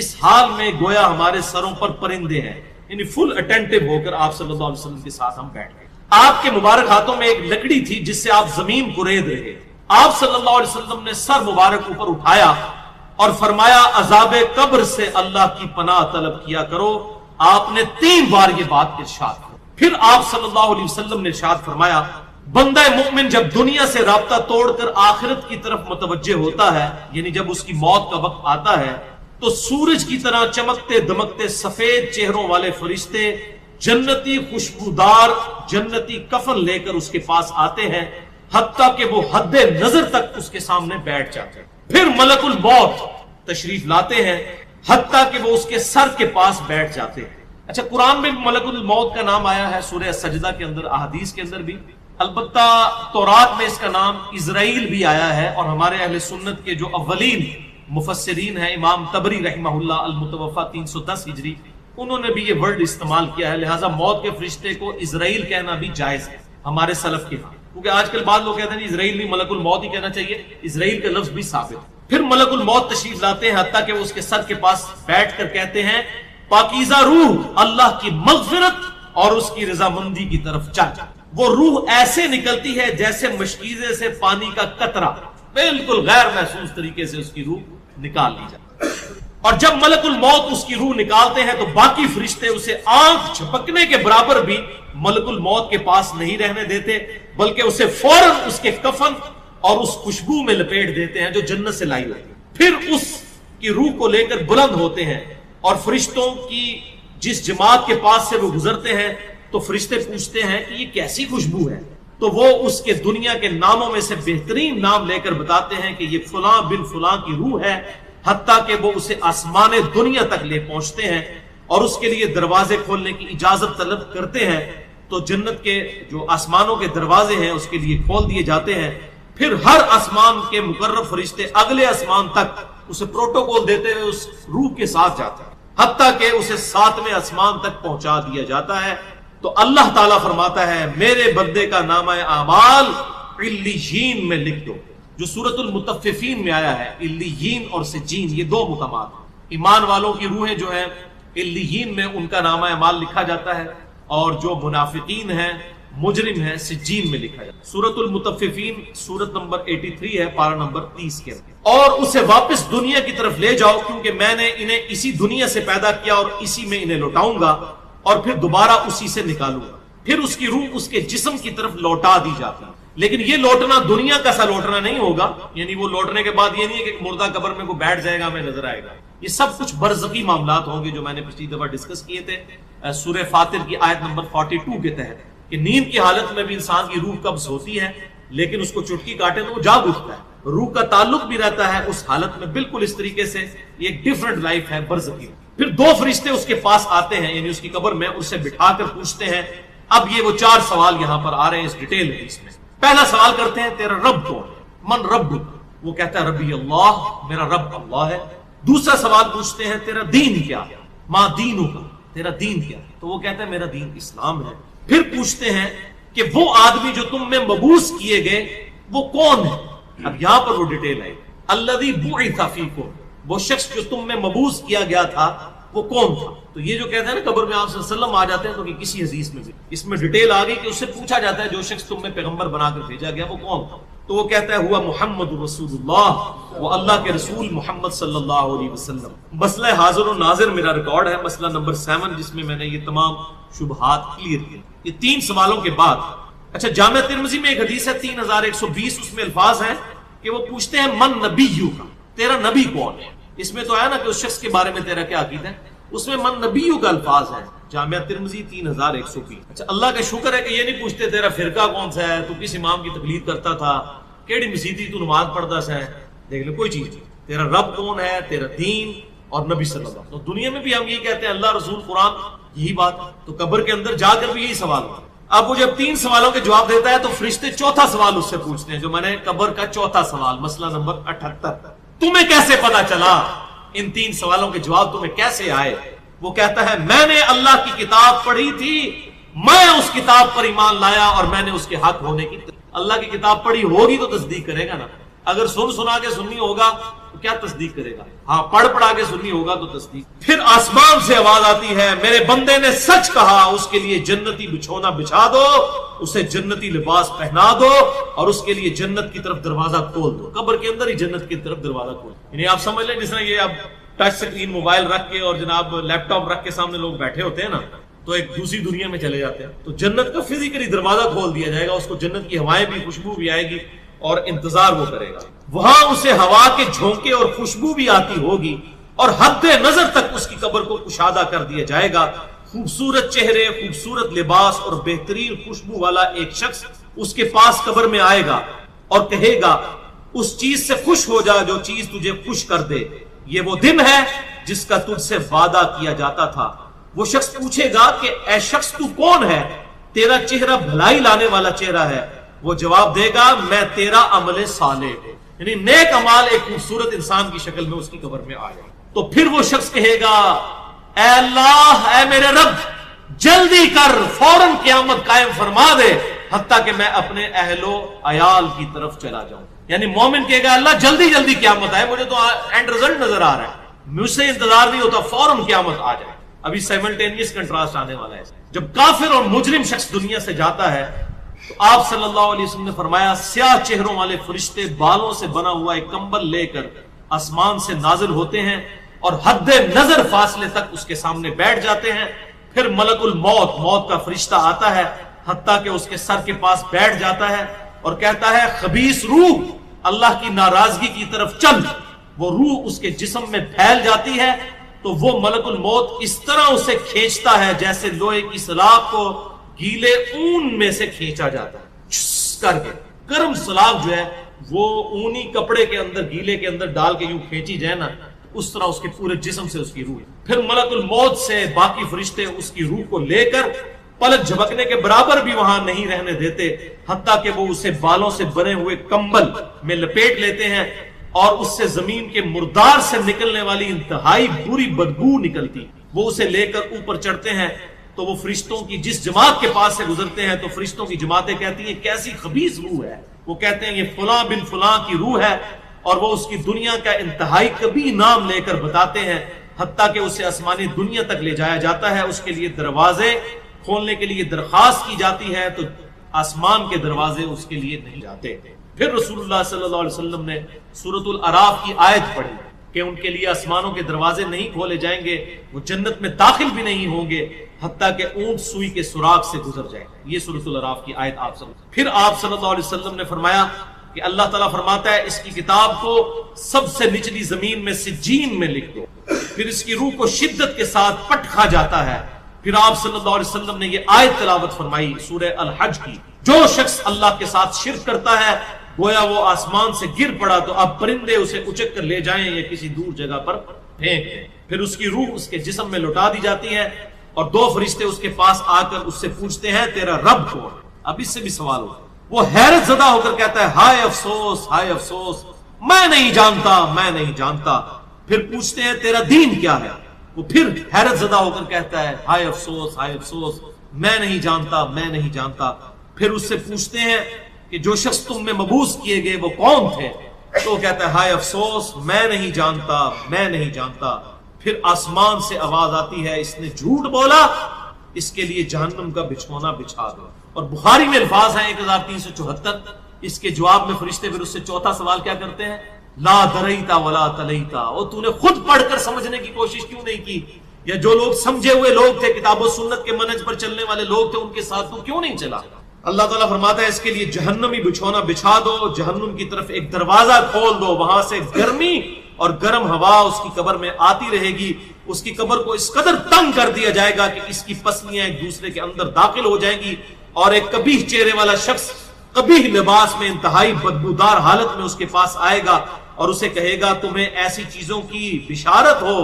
Speaker 1: اس حال میں گویا ہمارے سروں پر پرندے ہیں، یعنی فل اٹینٹو ہو کر آپ صلی اللہ علیہ وسلم کے ساتھ ہم بیٹھ گئے۔ آپ کے مبارک ہاتھوں میں ایک لکڑی تھی جس سے آپ زمین کرید رہے۔ آپ صلی اللہ علیہ وسلم نے سر مبارک اوپر اٹھایا اور فرمایا عذاب قبر سے اللہ کی پناہ طلب کیا کرو۔ آپ نے 3 بار یہ بات ارشاد کی۔ پھر آپ صلی اللہ علیہ وسلم نے ارشاد فرمایا، بندہ مومن جب دنیا سے رابطہ توڑ کر آخرت کی طرف متوجہ ہوتا ہے، یعنی جب اس کی موت کا وقت آتا ہے، تو سورج کی طرح چمکتے دمکتے سفید چہروں والے فرشتے جنتی خوشبودار جنتی کفن لے کر اس کے پاس آتے ہیں، حتیٰ کہ وہ حد نظر تک اس کے سامنے بیٹھ جاتے ہیں۔ پھر ملک الموت تشریف لاتے ہیں، حتیٰ کہ وہ اس کے سر کے پاس بیٹھ جاتے ہیں۔ اچھا، قرآن میں ملک الموت کا نام آیا ہے سورہ سجدہ کے اندر، احادیث کے اندر بھی، البتہ تورات میں اس کا نام اسرائیل بھی آیا ہے، اور ہمارے اہل سنت کے جو اولین مفسرین ہیں امام طبری رحمہ اللہ المتوفى 310 ہجری، انہوں نے بھی یہ ورڈ استعمال کیا ہے، لہٰذا موت کے فرشتے کو اسرائیل کہنا بھی جائز ہے ہمارے سلف کے ہاں، کیونکہ آج کل بعض لوگ کہتے ہیں اسرائیل نہیں ملک الموت ہی کہنا چاہیے، اسرائیل کا لفظ بھی ثابت ہے۔ پھر ملک الموت تشریف لاتے ہیں، حتیٰ کہ وہ اس کے سر کے پاس بیٹھ کر کہتے ہیں پاکیزہ روح اللہ کی مغفرت اور اس کی رضامندی کی طرف چل۔ وہ روح ایسے نکلتی ہے جیسے مشکیزے سے پانی کا قطرہ، بالکل غیر محسوس طریقے سے اس کی روح نکال لی جاتی۔ اور جب ملک الموت اس کی روح نکالتے ہیں تو باقی فرشتے اسے آنکھ جھپکنے کے برابر بھی ملک الموت کے پاس نہیں رہنے دیتے، بلکہ اسے فوراً اس کے کفن اور اس خوشبو میں لپیٹ دیتے ہیں جو جنت سے لائی ہوتی ہے۔ پھر اس کی روح کو لے کر بلند ہوتے ہیں، اور فرشتوں کی جس جماعت کے پاس سے وہ گزرتے ہیں تو فرشتے پوچھتے ہیں کہ یہ کیسی خوشبو ہے، تو وہ اس کے دنیا کے ناموں میں سے بہترین نام لے کر بتاتے ہیں کہ یہ فلاں بن فلاں کی روح ہے، حتیٰ کہ وہ اسے آسمان دنیا تک لے پہنچتے ہیں اور اس کے لیے دروازے کھولنے کی اجازت طلب کرتے ہیں، تو جنت کے جو آسمانوں کے دروازے ہیں اس کے لیے کھول دیے جاتے ہیں۔ پھر ہر آسمان کے مقرب فرشتے اگلے آسمان تک اسے پروٹوکول دیتے ہوئے اس روح کے ساتھ جاتے ہیں۔ حتیٰ کہ اسے 7ویں آسمان تک پہنچا دیا جاتا ہے۔ تو اللہ تعالیٰ فرماتا ہے میرے بندے کا نامہ اعمال علیین میں لکھ دو، جو سورۃ المطففین میں آیا ہے۔ علیین اور سجین یہ دو مقامات ہیں۔ ایمان والوں کی روحیں جو ہیں علیین میں ان کا نامہ اعمال لکھا جاتا ہے، اور جو منافقین ہیں مجرم ہیں سجین میں لکھا جاتا ہے۔ سورۃ المطففین سورت نمبر 83 ہے، پارہ نمبر 30 کے اندر۔ اور اسے واپس دنیا کی طرف لے جاؤ، کیونکہ میں نے انہیں اسی دنیا سے پیدا کیا اور اسی میں انہیں لوٹاؤں گا، اور پھر دوبارہ اسی سے نکالوں گا۔ پھر اس کی روح اس کے جسم کی طرف لوٹا دی جاتی ہے، لیکن یہ لوٹنا دنیا کا سا لوٹنا نہیں ہوگا، یعنی وہ لوٹنے کے بعد یہ نہیں ہے کہ مردہ قبر میں کوئی بیٹھ جائے گا ہمیں نظر آئے گا۔ یہ سب کچھ برزخی معاملات ہوں گے جو میں نے پچھلی دفعہ ڈسکس کیے تھے سورہ فاطر کی آیت نمبر 42 کے تحت، کہ نیند کی حالت میں بھی انسان کی روح قبض ہوتی ہے، لیکن اس کو چٹکی کاٹے تو وہ جاگ اٹھتا ہے، روح کا تعلق بھی رہتا ہے اس حالت میں بالکل اس طریقے سے۔ یہ ایک ڈیفرنٹ لائف ہے برزخی۔ پھر 2 فرشتے اس کے پاس آتے ہیں، یعنی اس کی قبر میں، اسے بٹھا کر پوچھتے ہیں۔ اب یہ وہ 4 سوال یہاں پر آ رہے ہیں اس ڈیٹیل میں۔ پہلا سوال کرتے ہیں تیرا رب کون ہے؟ من رب؟ وہ کہتا ہے ربی اللہ، میرا رب اللہ ہے۔ دوسرا سوال پوچھتے ہیں تیرا دین کیا ہے؟ ما دینو کا، تیرا دین کیا ہے؟ تو وہ کہتا ہے میرا دین اسلام ہے۔ پھر پوچھتے ہیں کہ وہ آدمی جو تم میں مبعوث کیے گئے وہ کون ہے؟ اب یہاں پر وہ ڈیٹیل ہے، الذی بعث فیکم، وہ شخص جو تم میں مبعوث کیا گیا تھا وہ کون تھا؟ تو یہ جو کہتے ہیں نا قبر میں آپ صلی اللہ علیہ وسلم آ جاتے ہیں، تو کسی حدیث میں بھی اس میں ڈیٹیل آ گئی کہ اس سے پوچھا جاتا ہے جو شخص تم میں پیغمبر بنا کر بھیجا گیا وہ کون تھا؟ تو وہ کہتا ہے ہوا محمد رسول اللہ، وہ اللہ کے رسول محمد صلی اللہ علیہ وسلم۔ مسئلہ حاضر و ناظر میرا ریکارڈ ہے، مسئلہ نمبر 7، جس میں نے یہ تمام شبہات کلیئر کیے۔ یہ 3 سوالوں کے بعد اچھا جامع ترمذی میں ایک حدیث ہے 3120، اس میں الفاظ ہیں کہ وہ پوچھتے ہیں من نبیو کا، تیرا نبی کون ہے؟ اس میں تو آیا نا کہ اس شخص کے بارے میں تیرا کیا عقیدہ ہے، اس میں من نبیو کا الفاظ ہے، جامع ترمذی 3120۔ اچھا اللہ کا شکر ہے کہ یہ نہیں پوچھتے تیرا فرقہ کون سا ہے، تو کس امام کی تقلید کرتا تھا، کیڑی مسیتی تو نماز پڑھتا سا ہے، دیکھ لو کوئی چیز نہیں۔ تیرا رب کون ہے، تیرا دین اور نبی صلی اللہ علیہ وسلم۔ تو دنیا میں بھی ہم یہی کہتے ہیں اللہ رسول قرآن، یہی بات، تو قبر کے اندر جا کر بھی یہی سوال ہوتا ہے۔ اب وہ جب 3 سوالوں کے جواب دیتا ہے تو فرشتے 4تھا سوال اس سے پوچھتے ہیں، جو میں نے قبر کا 4تھا سوال، مسئلہ نمبر 78، تمہیں کیسے پتا چلا، ان 3 سوالوں کے جواب تمہیں کیسے آئے؟ وہ کہتا ہے میں نے اللہ کی کتاب پڑھی تھی، میں اس کتاب پر ایمان لایا اور میں نے اس کے حق ہونے کی، اللہ کی کتاب پڑھی ہوگی تو تصدیق کرے گا نا، اگر سنا کے سننی ہوگا تو کیا تصدیق کرے گا؟ ہاں پڑھا کے سننی ہوگا تو تصدیق۔ پھر آسمان سے آواز آتی ہے میرے بندے نے سچ کہا، اس کے لیے جنتی بچھونا بچھا دو، اسے جنتی لباس پہنا دو، اور اس کے لیے جنت کی طرف دروازہ کھول دو۔ قبر کے اندر ہی جنت کی طرف دروازہ کھول دو، یعنی آپ سمجھ لیں جس طرح یہ اب ٹچ سکرین موبائل رکھ کے اور جناب لیپ ٹاپ رکھ کے سامنے لوگ بیٹھے ہوتے ہیں نا، تو ایک دوسری دنیا میں چلے جاتے ہیں، تو جنت کا فزیکلی دروازہ کھول دیا جائے گا، اس کو جنت کی ہوائیں بھی، خوشبو بھی آئے گی، اور انتظار وہ کرے گا۔ وہاں اسے ہوا کے جھونکے اور خوشبو بھی آتی ہوگی، اور حد نظر تک اس کی قبر کو کشادہ کر دیا جائے گا۔ خوبصورت چہرے، خوبصورت لباس اور بہترین خوشبو والا ایک شخص اس کے پاس قبر میں آئے گا اور کہے گا اس چیز سے خوش ہو جا جو چیز تجھے خوش کر دے، یہ وہ دن ہے جس کا تجھ سے وعدہ کیا جاتا تھا۔ وہ شخص پوچھے گا کہ اے شخص تو کون ہے، تیرا چہرہ بھلائی لانے والا چہرہ ہے۔ وہ جواب دے گا میں تیرا عمل صالح ہوں، یعنی نیک عمال ایک خوبصورت انسان کی شکل میں اس کی قبر میں آ جائے۔ تو پھر وہ شخص کہے گا اے اللہ، اے میرے رب، جلدی کر، فوراً قیامت قائم فرما دے، حتیٰ کہ میں اپنے اہل و عیال کی طرف چلا جاؤں۔ یعنی مومن کہے گا اللہ جلدی جلدی قیامت آئے، مجھے تو اینڈ رزلٹ نظر آ رہا ہے، مجھ سے انتظار نہیں ہوتا، فوراً قیامت آ جائے۔ ابھی سائملٹینیس کنٹراسٹ آنے والا ہے۔ جب کافر اور مجرم شخص دنیا سے جاتا ہے تو آپ صلی اللہ علیہ وسلم نے فرمایا سیاہ چہروں والے فرشتے بالوں سے بنا ہوا ایک کمبل لے کر آسمان سے نازل ہوتے ہیں اور حد نظر فاصلے تک اس کے سامنے بیٹھ جاتے ہیں۔ پھر ملک الموت، موت کا فرشتہ آتا ہے، حتیٰ کہ اس کے سر کے پاس بیٹھ جاتا ہے اور کہتا ہے خبیث روح، اللہ کی ناراضگی کی طرف چل۔ وہ روح اس کے جسم میں پھیل جاتی ہے تو وہ ملک الموت اس طرح اسے کھینچتا ہے جیسے لوہے کی سلاخ کو گیلے اون میں سے کھینچا جاتا ہے، چھس کر کے۔ گرم سلاخ جو ہے وہ اونی کپڑے کے اندر، گیلے کے اندر ڈال کے یوں کھینچی جائے نا، اس طرح اس کے پورے جسم سے اس کی روح۔ پھر ملک الموت سے باقی فرشتے اس کی روح کو لے کر پلک جھپکنے کے برابر بھی وہاں نہیں رہنے دیتے، حتیٰ کہ وہ اسے بالوں سے بنے ہوئے کمبل میں لپیٹ لیتے ہیں اور اس سے زمین کے مردار سے نکلنے والی انتہائی بری بدبو نکلتی. وہ اسے لے کر اوپر چڑھتے ہیں تو وہ فرشتوں کی جس جماعت کے پاس سے گزرتے ہیں تو فرشتوں کی جماعتیں کہتی ہیں کیسی خبیث روح ہے. وہ کہتے ہیں یہ فلاں بن فلاں کی روح ہے، اور وہ اس کی دنیا کا انتہائی کبھی نام لے کر بتاتے ہیں، حتیٰ کہ اسے آسمانی دنیا تک لے جایا جاتا ہے. اس کے لیے دروازے کھولنے کے لیے درخواست کی جاتی ہے تو آسمان کے دروازے اس کے لیے نہیں جاتے. پھر رسول اللہ صلی اللہ علیہ وسلم نے سورۃ الاعراف کی آیت پڑھی کہ ان کے لیے آسمانوں کے دروازے نہیں کھولے جائیں گے، وہ جنت میں داخل بھی نہیں ہوں گے حتیٰ کہ اونٹ سوئی کے سوراخ سے گزر جائے. یہ سورۃ الاعراف کی آیت پھر آپ صلی اللہ علیہ وسلم نے فرمایا کہ اللہ تعالیٰ فرماتا ہے اس کی کتاب کو سب سے نچلی زمین میں سجین میں لکھ دو. پھر اس کی روح کو شدت کے ساتھ پٹ کھا جاتا ہے. پھر آپ صلی اللہ علیہ وسلم نے یہ آیت تلاوت فرمائی سورہ الحج کی، جو شخص اللہ کے ساتھ شرک کرتا ہے گویا وہ آسمان سے گر پڑا تو اب پرندے اسے اچک کر لے جائیں یا کسی دور جگہ پر پھینک دیں. پھر اس کی روح اس کے جسم میں لوٹا دی جاتی ہے اور دو فرشتے اس کے پاس آ کر اس سے پوچھتے ہیں تیرا رب کون؟ اب اس سے بھی سوال ہو. وہ حیرت زدہ ہو کر کہتا ہے ہائے افسوس ہائے افسوس، میں نہیں جانتا میں نہیں جانتا. پھر پوچھتے ہیں تیرا دین کیا ہے؟ وہ پھر حیرت زدہ ہو کر کہتا ہے ہائے افسوس میں نہیں جانتا میں نہیں جانتا. پھر اس سے پوچھتے ہیں کہ جو شخص تم میں مبعوث کیے گئے وہ کون تھے؟ تو کہتا ہے ہائے افسوس میں نہیں جانتا میں نہیں جانتا. پھر آسمان سے آواز آتی ہے اس نے جھوٹ بولا، اس کے لیے جہنم کا بچھونا بچھا دو. اور بخاری میں الفاظ ہیں 1374. اس کے جواب میں فرشتے پھر اس سے چوتھا سوال کیا کرتے ہیں؟ لا دریتا ولا تلیتا، اور تو نے خود پڑھ کر سمجھنے کی کوشش کیوں نہیں کی؟ یا جو لوگ سمجھے ہوئے لوگ تھے، کتاب و سنت کے منہج پر چلنے والے لوگ تھے، ان کے ساتھ تو کیوں نہیں چلا؟ اللہ تعالیٰ فرماتا ہے اس کے لیے جہنمی بچھونا بچھا دو، جہنم کی طرف ایک دروازہ کھول دو، وہاں سے گرمی اور گرم ہوا اس کی قبر میں آتی رہے گی. اس کی قبر کو اس قدر تنگ کر دیا جائے گا کہ اس کی پسلیاں ایک دوسرے کے اندر داخل ہو جائیں گی، اور ایک قبیح چہرے والا شخص قبیح لباس میں انتہائی بدبودار حالت میں اس کے پاس آئے گا اور اسے کہے گا تمہیں ایسی چیزوں کی بشارت ہو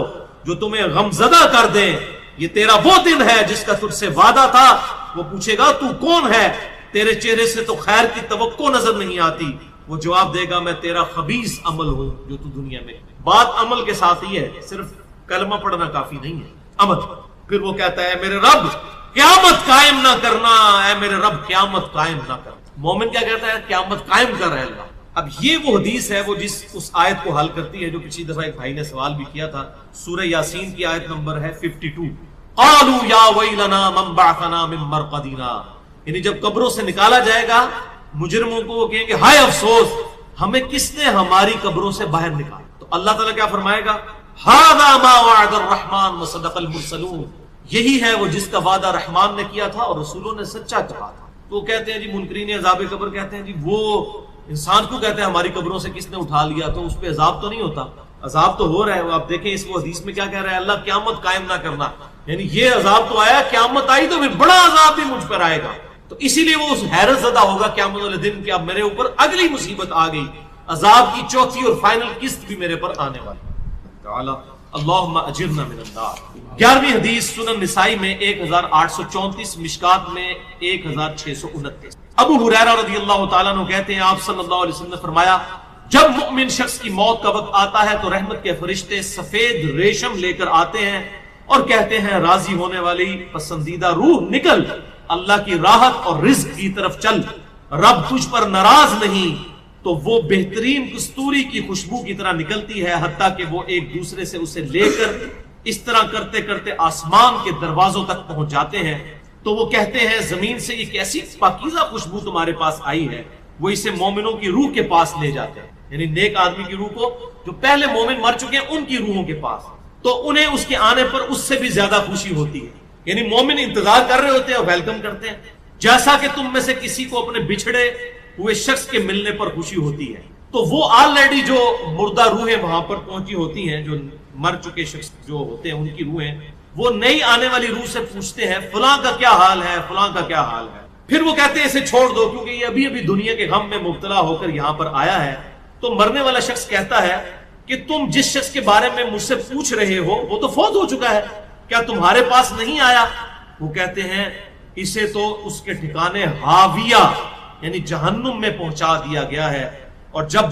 Speaker 1: جو تمہیں غمزدہ کر دیں، یہ تیرا وہ دن ہے جس کا تجھ سے وعدہ تھا. وہ پوچھے گا تو کون ہے؟ تیرے چہرے سے تو خیر کی توقع نظر نہیں آتی. وہ جواب دے گا میں تیرا خبیث عمل ہوں جو تو دنیا میں. بات عمل کے ساتھ ہی ہے، صرف کلمہ پڑھنا کافی نہیں ہے، عمل. پھر وہ کہتا ہے میرے رب قیامت قائم نہ کرنا، اے میرے رب قیامت قائم نہ کرنا. مومن کیا کہتا ہے؟ قیامت قائم کر رہے اللہ. اب یہ وہ حدیث ہے وہ جس اس آیت کو حل کرتی ہے جو پچھلی دفعہ ایک بھائی نے سوال بھی کیا تھا. سورہ یاسین کی آیت نمبر ہے 52. قالوا یا ویلنا من بعثنا من مرقدنا، یعنی جب قبروں سے نکالا جائے گا مجرموں کو، وہ کہیں گے ہائے افسوس ہمیں کس نے ہماری قبروں سے باہر نکالا. تو اللہ تعالیٰ کیا فرمائے گا؟ ھذا ما وعد الرحمن وصدق المرسلون، یہی ہے وہ جس کا وعدہ رحمان نے کیا تھا اور رسولوں نے سچا کہا تھا. تو کہتے ہیں جی منکرین عذاب قبر کہتے ہیں جی وہ انسان کو کہتے ہیں ہماری قبروں سے کس نے اٹھا لیا تو اس پہ عذاب تو نہیں ہوتا؟ عذاب تو ہو رہا ہے. آپ دیکھیں اس کو حدیث میں کیا کہہ رہا ہے اللہ قیامت قائم نہ کرنا، یعنی یہ عذاب تو آیا، قیامت آئی تو پھر بڑا عذاب بھی مجھ پر آئے گا. تو اسی لیے وہ اس حیرت زدہ ہوگا قیامت والے دن کہ اب میرے اوپر اگلی مصیبت آ گئی، عذاب کی چوتھی اور فائنل قسط بھی میرے پر آنے والی. تعالی اللہم اجرنا من النار. 11ویں حدیث سنن نسائی میں 1834، مشکات میں 1629. ابو ہریرہ رضی اللہ تعالیٰ عنہ کہتے ہیں آپ صلی اللہ علیہ وسلم نے فرمایا جب مؤمن شخص کی موت کا وقت آتا ہے تو رحمت کے فرشتے سفید ریشم لے کر آتے ہیں اور کہتے ہیں راضی ہونے والی پسندیدہ روح نکل، اللہ کی راحت اور رزق کی طرف چل، رب تجھ پر ناراض نہیں. تو وہ بہترین کستوری کی خوشبو کی طرح نکلتی ہے حتیٰ کہ وہ ایک دوسرے سے اسے لے کر اس طرح کرتے کرتے آسمان کے دروازوں تک پہنچ جاتے ہیں. تو وہ کہتے ہیں زمین سے ایک ایسی پاکیزہ خوشبو تمہارے پاس آئی ہے. وہ اسے مومنوں کی روح کے پاس لے جاتے ہیں، یعنی نیک آدمی کی روح کو، جو پہلے مومن مر چکے ہیں ان کی روحوں کے پاس. تو انہیں اس کے آنے پر اس سے بھی زیادہ خوشی ہوتی ہے، یعنی مومن انتظار کر رہے ہوتے ہیں اور ویلکم کرتے ہیں، جیسا کہ تم میں سے کسی کو اپنے بچھڑے ہوئے شخص کے ملنے پر خوشی ہوتی ہے. تو وہ آلریڈی جو مردہ روحیں وہاں پر پہنچی ہوتی ہیں، جو مر چکے شخص جو ہوتے ہیں ان کی روحیں، وہ نئی آنے والی روح سے پوچھتے ہیں فلاں کا کیا حال ہے، فلاں کا کیا حال ہے. پھر وہ کہتے ہیں اسے چھوڑ دو کیونکہ یہ ابھی ابھی دنیا کے غم میں مبتلا ہو کر یہاں پر آیا ہے. تو مرنے والا شخص کہتا ہے کہ تم جس شخص کے بارے میں مجھ سے پوچھ رہے ہو وہ تو فوت ہو چکا ہے، کیا تمہارے پاس نہیں آیا؟ وہ کہتے ہیں اسے تو اس کے ٹھکانے ہاویہ یعنی جہنم میں پہنچا دیا گیا ہے، اور جب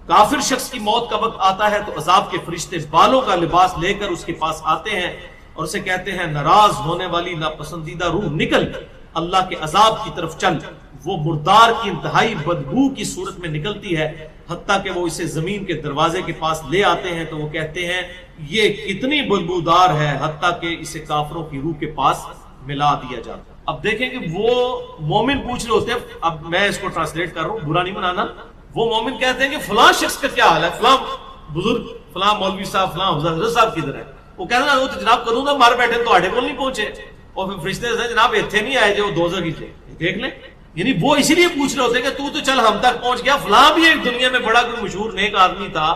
Speaker 1: کافر شخص کی موت کا وقت آتا ہے تو عذاب کے فرشتے بالوں کا لباس لے کر اس کے پاس آتے ہیں اور اسے کہتے ہیں ناراض ہونے والی ناپسندیدہ روح نکل، اللہ کے عذاب کی طرف چل۔ وہ مردار کی انتہائی بدبو کی صورت میں نکلتی ہے، حتیٰ کہ وہ اسے زمین کے دروازے کے پاس لے آتے ہیں تو وہ کہتے ہیں یہ کتنی بدبودار ہے، حتیٰ کہ اسے کافروں کی روح کے پاس ملا دیا جاتا ہے۔ اب دیکھیں کہ وہ مومن پوچھ رہے ہوتے ہیں، اب میں اس کو ٹرانسلیٹ کر رہا ہوں، برا نہیں منانا، وہ مومن کہتے ہیں کہ فلاں شخص کا کیا حال ہے، فلاں بزرگ، فلاں مولوی صاحب، فلاں حضرت صاحب کدھر ہے؟ وہ کہتے ہیں وہ تو جناب کدوں دا مار بیٹھے تو آڑے کو نہیں پہنچے، اور پھر فرشتے سے جناب ایتھے نہیں آئے جو دوزخ کی تھے، دیکھ لیں۔ یعنی وہ اسی لیے پوچھ رہے ہوتے ہیں کہ تو چل ہم تک پہنچ گیا، فلاں بھی ایک دنیا میں بڑا کوئی مشہور نیک آدمی تھا،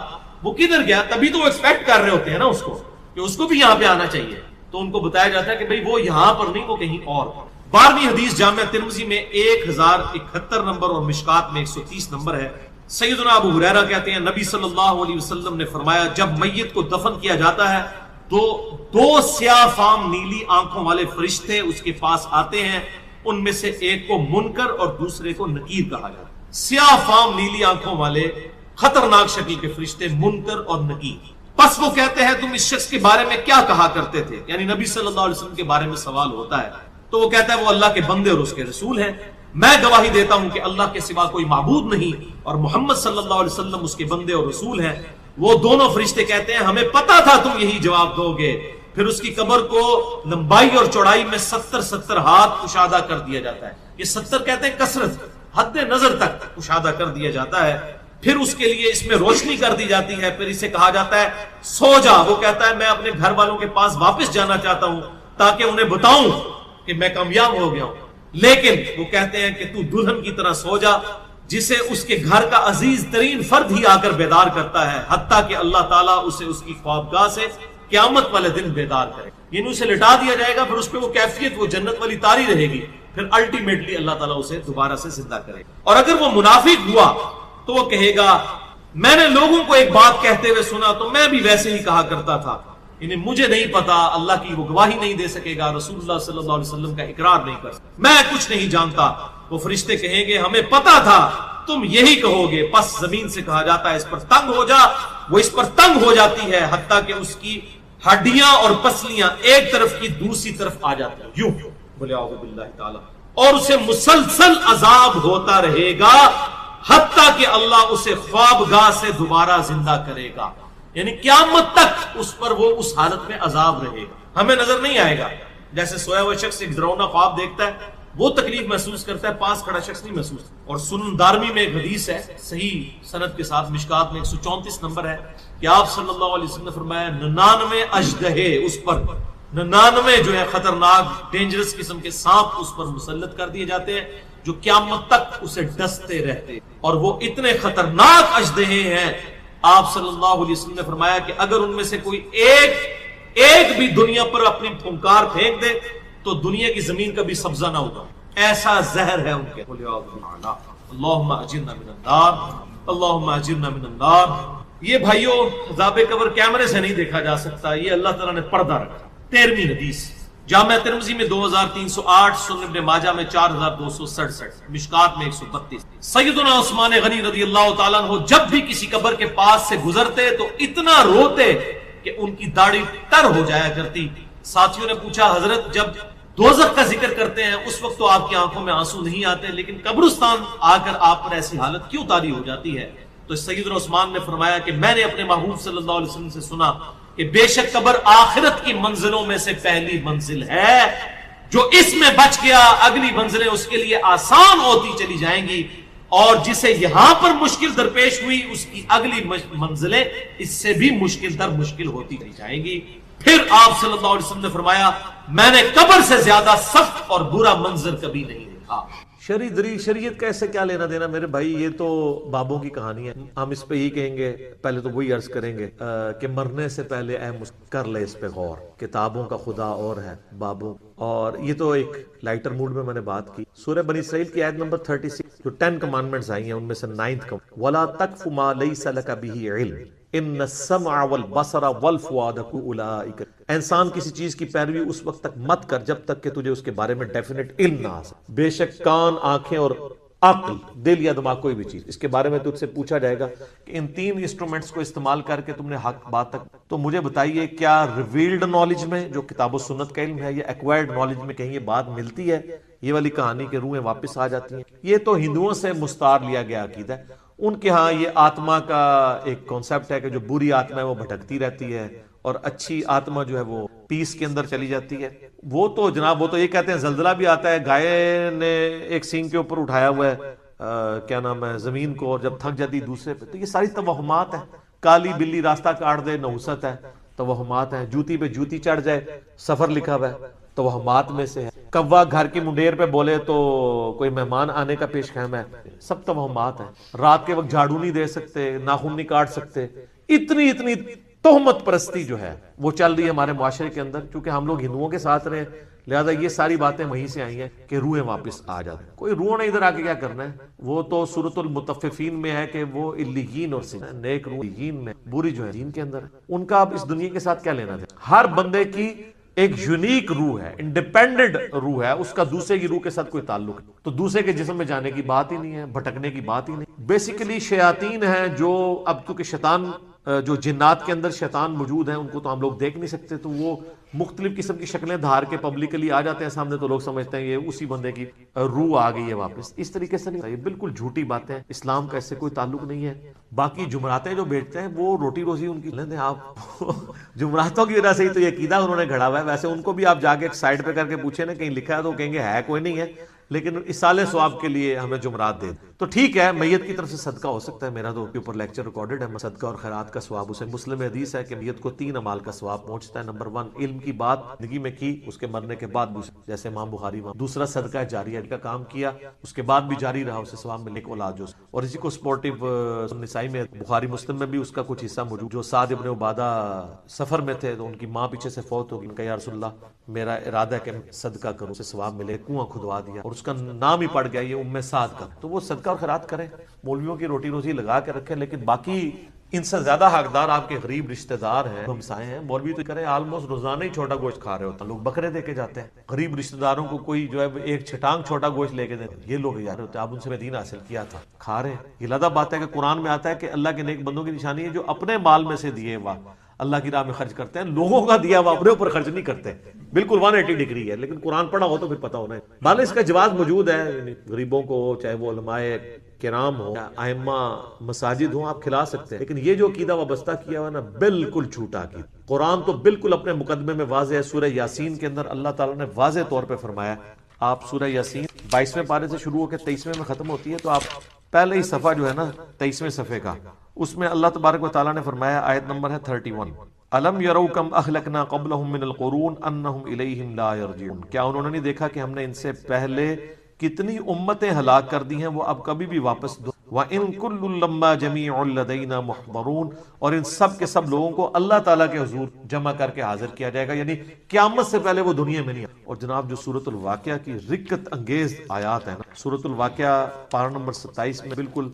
Speaker 1: وہ کدھر گیا؟ تبھی تو وہ ایکسپیکٹ کر رہے ہوتے ہیں نا اس کو کہ اس کو بھی یہاں پہ آنا چاہیے، تو ان کو بتایا جاتا ہے کہ بھئی وہ یہاں پر نہیں، وہ کہیں اور۔ 12ویں حدیث جامعہ ترمذی میں 1071 نمبر اور مشکات میں 130 نمبر ہے۔ سیدنا ابو ہریرہ کہتے ہیں نبی صلی اللہ علیہ وسلم نے فرمایا جب میت کو دفن کیا جاتا ہے تو 2 سیاہ فام نیلی آنکھوں والے فرشتے اس کے پاس آتے ہیں، ان میں سے ایک کو منکر اور دوسرے کو نکیر کہا جاتا ہے۔ سیاہ فام نیلی آنکھوں والے خطرناک شکل کے فرشتے منکر اور نکیر۔ پس وہ کہتے ہیں تم اس شخص کے بارے میں کیا کہا کرتے تھے، یعنی نبی صلی اللہ علیہ وسلم کے بارے میں سوال ہوتا ہے تو وہ کہتا ہے وہ اللہ کے بندے اور اس کے رسول ہیں، میں گواہی دیتا ہوں کہ اللہ کے سوا کوئی معبود نہیں اور محمد صلی اللہ علیہ وسلم اس کے بندے اور رسول ہیں۔ وہ دونوں فرشتے کہتے ہیں ہمیں پتا تھا تم یہی جواب دو گے۔ پھر اس کی قبر کو لمبائی اور چوڑائی میں 70 ہاتھ کشادہ کر دیا جاتا ہے، یہ 70 کہتے ہیں کثرت، حد نظر تک کشادہ کر دیا جاتا ہے۔ پھر اس کے لیے اس میں روشنی کر دی جاتی ہے، پھر اسے کہا جاتا ہے سو جا۔ وہ کہتا ہے میں اپنے گھر والوں کے پاس واپس جانا چاہتا ہوں تاکہ انہیں بتاؤں کہ میں کامیاب ہو گیا ہوں، لیکن وہ کہتے ہیں کہ تو دلہن کی طرح سو جا جسے اس کے گھر کا عزیز ترین فرد ہی آ کر بیدار کرتا ہے، حتیٰ کہ اللہ تعالیٰ اسے اس کی خوابگاہ سے قیامت والے دن بیدار کرے، یعنی اسے لٹا دیا جائے گا، پھر اس پہ وہ کیفیت وہ جنت والی تاری رہے گی، پھر الٹیمیٹلی اللہ تعالیٰ اسے دوبارہ سے زندہ کرے گا۔ اور اگر وہ منافق ہوا تو وہ کہے گا میں نے لوگوں کو ایک بات کہتے ہوئے سنا تو میں بھی ویسے ہی کہا کرتا تھا، یعنی مجھے نہیں پتا، اللہ کی وہ گواہی نہیں دے سکے گا، رسول اللہ صلی اللہ علیہ وسلم کا اقرار نہیں کر سکتا، میں کچھ نہیں جانتا۔ وہ فرشتے کہیں گے ہمیں پتا تھا تم یہی کہو گے، پس زمین سے کہا جاتا ہے اس پر تنگ ہو جا، وہ اس پر تنگ ہو جاتی ہے حتیٰ کہ اس کی ہڈیاں اور پسلیاں ایک طرف کی دوسری طرف آ جاتی ہیں، یوں بولے اعوذ باللہ تعالی، اور اسے مسلسل عذاب ہوتا رہے گا حتیٰ کہ اللہ اسے خوابگاہ سے دوبارہ زندہ کرے گا، یعنی قیامت تک اس پر وہ اس حالت میں عذاب رہے گا، ہمیں نظر نہیں آئے گا۔ جیسے سویا ہوا شخص ایک ڈراؤنا خواب دیکھتا ہے وہ تکلیف محسوس کرتا ہے، پاس کھڑا شخص نہیں محسوس۔ اور سنن دارمی میں ایک حدیث ہے صحیح سند کے ساتھ، مشکات میں 134 نمبر ہے کہ آپ صلی اللہ علیہ وسلم نے فرمایا 99 اژدہے اس پر، 99 جو ہے خطرناک ڈینجرس قسم کے سانپ اس پر مسلط کر دیے جاتے ہیں جو قیامت تک اسے ڈستے رہتے، اور وہ اتنے خطرناک اژدہے ہیں، آپ صلی اللہ علیہ وسلم نے فرمایا کہ اگر ان میں سے کوئی ایک بھی دنیا پر اپنی پھنکار پھینک دے تو دنیا کی زمین کبھی سبزہ نہ ہوگا، ایسا زہر ہے ان کے۔ اللہم اجرنا من النار، اللہم اجرنا من النار۔ یہ بھائیوں عذاب قبر کیمرے سے نہیں دیکھا جا سکتا، یہ اللہ تعالیٰ نے پردہ رکھا۔ 13ویں حدیث جامعہ ترمذی میں 2308، سنن ابن ماجہ میں 4267، مشکات میں 132۔ سیدنا عثمان غنی رضی اللہ تعالیٰ عنہ جب بھی کسی قبر کے پاس سے گزرتے تو اتنا روتے کہ ان کی داڑھی تر ہو جایا کرتی۔ ساتھیوں نے پوچھا حضرت جب دوزخ کا ذکر کرتے ہیں اس وقت تو آپ کی آنکھوں میں آنسو نہیں آتے، لیکن قبرستان آ کر آپ پر ایسی حالت کیوں طاری ہو جاتی ہے؟ تو سیدنا عثمان نے فرمایا کہ میں نے اپنے محبوب صلی اللہ علیہ وسلم سے سنا کہ بے شک قبر آخرت کی منزلوں میں سے پہلی منزل ہے، جو اس میں بچ گیا اگلی منزلیں اس کے لیے آسان ہوتی چلی جائیں گی، اور جسے یہاں پر مشکل درپیش ہوئی اس کی اگلی منزلیں اس سے بھی مشکل در مشکل ہوتی چلی جائیں گی۔ پھر آپ صلی اللہ علیہ وسلم نے فرمایا میں نے قبر سے زیادہ سخت اور برا منظر کبھی نہیں دیکھا۔ شریعت کا ایسے کیا لینا دینا میرے بھائی، یہ تو بابوں کی کہانی ہے۔ ہم اس پہ ہی کہیں گے، پہلے تو وہی عرض کریں گے کہ مرنے سے پہلے اے کر لے اس پہ غور، کتابوں کا خدا اور ہے بابوں۔ اور یہ تو ایک لائٹر موڈ میں نے بات کی۔ سورہ بنی اسرائیل کی آیت نمبر 36 جو 10 کمانڈمنٹس آئی ہیں ان میں سے 9 وَلَا تَقْفُ مَا لَيْسَ لَكَ بِهِ عِلْمٌ ان السمع والبصر والفؤاد اولئک، انسان کسی چیز کی پیروی اس وقت تک مت کر جب تک کہ تجھے اس کے بارے میں ڈیفینٹ علم نہ آ سکے۔ بے شک کان، آنکھیں اور عقل، دل یا دماغ، کوئی بھی چیز، اس کے بارے میں تجھ سے پوچھا جائے گا کہ ان تین انسٹرومنٹس کو استعمال کر کے تم نے حق بات تک، تو مجھے بتائیے کیا ریویلڈ نالج میں جو کتاب و سنت کا علم ہے یا ایکوائرڈ نالج میں کہیں یہ بات ملتی ہے، یہ والی کہانی کے روحیں واپس آ جاتی ہیں؟ یہ تو ہندوؤں سے مستعار لیا گیا عقیدہ ہے، ان کے ہاں یہ آتما کا ایک کانسیپٹ ہے کہ جو بری آتما ہے وہ بھٹکتی رہتی ہے اور اچھی آتما جو ہے وہ پیس کے اندر چلی جاتی ہے۔ وہ تو جناب وہ تو یہ کہتے ہیں زلزلہ بھی آتا ہے، گائے نے ایک سینگ کے اوپر اٹھایا ہوا ہے کیا نام ہے زمین کو، اور جب تھک جاتی دوسرے پہ، تو یہ ساری توہمات ہیں۔ کالی بلی راستہ کاٹ دے نحوست ہے، توہمات ہیں۔ جوتی پہ جوتی چڑھ جائے سفر لکھا ہوا ہے، توہمات میں سے ہے۔ کوا گھر کی منڈیر پہ بولے تو کوئی مہمان آنے کا پیش خیم ہے، سب توہمات ہیں۔ رات کے وقت جھاڑو نہیں دے سکتے، ناخن نہیں کاٹ سکتے، اتنی تہمت پرستی جو ہے وہ چل رہی ہے ہمارے معاشرے کے اندر۔ چونکہ ہم لوگ ہندوؤں کے ساتھ رہے، لہذا یہ ساری باتیں وہیں سے آئی ہیں کہ روحیں واپس آ جاتی ہیں۔ کوئی روح نے ادھر آ کے کیا کرنا ہے، وہ تو سورۃ المطففین میں ہے کہ وہ علیین اور نیک روح علیین میں، بری جو ہے جین کے اندر ہے، ان کا اب اس دنیا کے ساتھ کیا لینا تھا؟ ہر بندے کی ایک یونیک روح ہے، انڈیپینڈنٹ روح ہے، اس کا دوسرے کی روح کے ساتھ کوئی تعلق نہیں، تو دوسرے کے جسم میں جانے کی بات ہی نہیں ہے، بھٹکنے کی بات ہی نہیں۔ بیسیکلی شیاطین ہیں جو اب کیونکہ شیطان جو جنات کے اندر شیطان موجود ہیں ان کو تو ہم لوگ دیکھ نہیں سکتے، تو وہ مختلف قسم کی شکلیں دھار کے پبلکلی آ جاتے ہیں سامنے، تو لوگ سمجھتے ہیں یہ اسی بندے کی روح آ گئی ہے واپس۔ اس طریقے سے نہیں، یہ بالکل جھوٹی باتیں، اسلام کا اس سے کوئی تعلق نہیں ہے۔ باقی جمعراتیں جو بیچتے ہیں وہ روٹی روزی ان کی لیندے، آپ جمعراتوں کی وجہ سے ہی تو یہ عقیدہ انہوں نے گھڑا ہوا ہے۔ ویسے ان کو بھی آپ جا کے ایک سائڈ پہ کر کے پوچھیں نا کہیں لکھا ہے تو کہیں گے ہے کوئی نہیں ہے، لیکن اصال ثواب کے لیے ہمیں جمعرات دے دیں تو ٹھیک ہے، میت کی طرف سے صدقہ ہو سکتا ہے۔ میرا تو کے اوپر لیکچر ریکارڈڈ ہے، صدقہ اور خیرات کا ثواب اسے مسلم میں حدیث ہے کہ میت کو 3 اعمال کا ثواب پہنچتا ہے۔ نمبر 1 علم کی بات زندگی میں کی، اس کے مرنے کے بعد بھی، جیسے امام بخاری میں۔ دوسرا صدقہ جاریہ کا کام کیا، اس کے بعد بھی جاری رہا، اسے ثواب ملے کو اولاد جو، اور اسی کو سپورٹیو نسائی میں بخاری مسلم میں بھی اس کا کچھ حصہ موجود۔ جو سعد ابن عبادہ سفر میں تھے تو ان کی ماں پیچھے سے فوت ہو گئی، ان کا یا رسول اللہ میرا ارادہ ہے کہ صدقہ کروں، اسے ثواب ملے، کنواں کھدوا دیا اور اس کا نام ہی پڑ گیا یہ ام سعد کا، تو وہ صدقہ اور خیرات کریں، مولویوں کی روٹی روزی لگا کے رکھیں، لیکن باقی ان سے زیادہ حقدار آپ کے غریب رشتہ دار ہیں، ہمسائے ہیں۔ مولوی تو کریں آلموسٹ روزانہ ہی چھوٹا گوشت کھا رہے ہوتے ہیں، لوگ بکرے دے کے جاتے ہیں، غریب رشتہ داروں کو کوئی جو ہے ایک چھٹانگ چھوٹا گوشت لے کے دیں، یہ لوگ جا رہے ہوتے ہیں، آپ ان سے دین حاصل کیا تھا، کھا رہے ہیں۔ یہ لادہ بات ہے کہ قرآن میں آتا ہے کہ اللہ کے نیک بندوں کی نشانی ہے جو اپنے مال میں سے دیے ہوا اللہ کی راہ میں خرچ کرتے ہیں، لوگوں کا دیا ہوا اپنے اوپر خرچ نہیں کرتے۔ بالکل 180 ڈگری ہے، لیکن قرآن پڑھا ہو تو پھر پتہ ہونا ہے۔ بہرحال اس کا جواز موجود ہے، غریبوں کو چاہے وہ علماء کرام ہوں یا ائمہ مساجد ہوں، آپ کھلا سکتے ہیں، لیکن یہ جو عقیدہ وابستہ کیا ہوا نا بالکل جھوٹا عقیدہ۔ قرآن تو بالکل اپنے مقدمے میں واضح ہے، سورہ یاسین کے اندر اللہ تعالیٰ نے واضح طور پہ فرمایا، آپ سورہ یاسین 22ویں پارے سے شروع ہو کے 23ویں میں ختم ہوتی ہے، تو آپ پہلے ہی صفحہ جو ہے نا 23ویں صفحے کا، اس میں اللہ تبارک و تعالیٰ نے فرمایا، آیت نمبر ہے 31، الم یروا کم اہلکنا قبلہم من القرون انہم الیہم لا یرجعون، کیا انہوں نے نہیں دیکھا کہ ہم نے ان سے پہلے کتنی امتیں ہلاک کر دی ہیں، وہ اب کبھی بھی واپس دو۔ وَإِن كُلٌّ لَمَّا جَمِيعٌ لَدَيْنَا مُحْضَرُونَ، اور ان سب کے سب لوگوں کو اللہ تعالیٰ کے حضور جمع کر کے حاضر کیا جائے گا، یعنی قیامت سے پہلے وہ دنیا میں نہیں آئے۔ اور جناب جو سورۃ الواقعہ کی رکت انگیز آیات ہیں نا، سورۃ الواقعہ پارہ نمبر 27 میں بالکل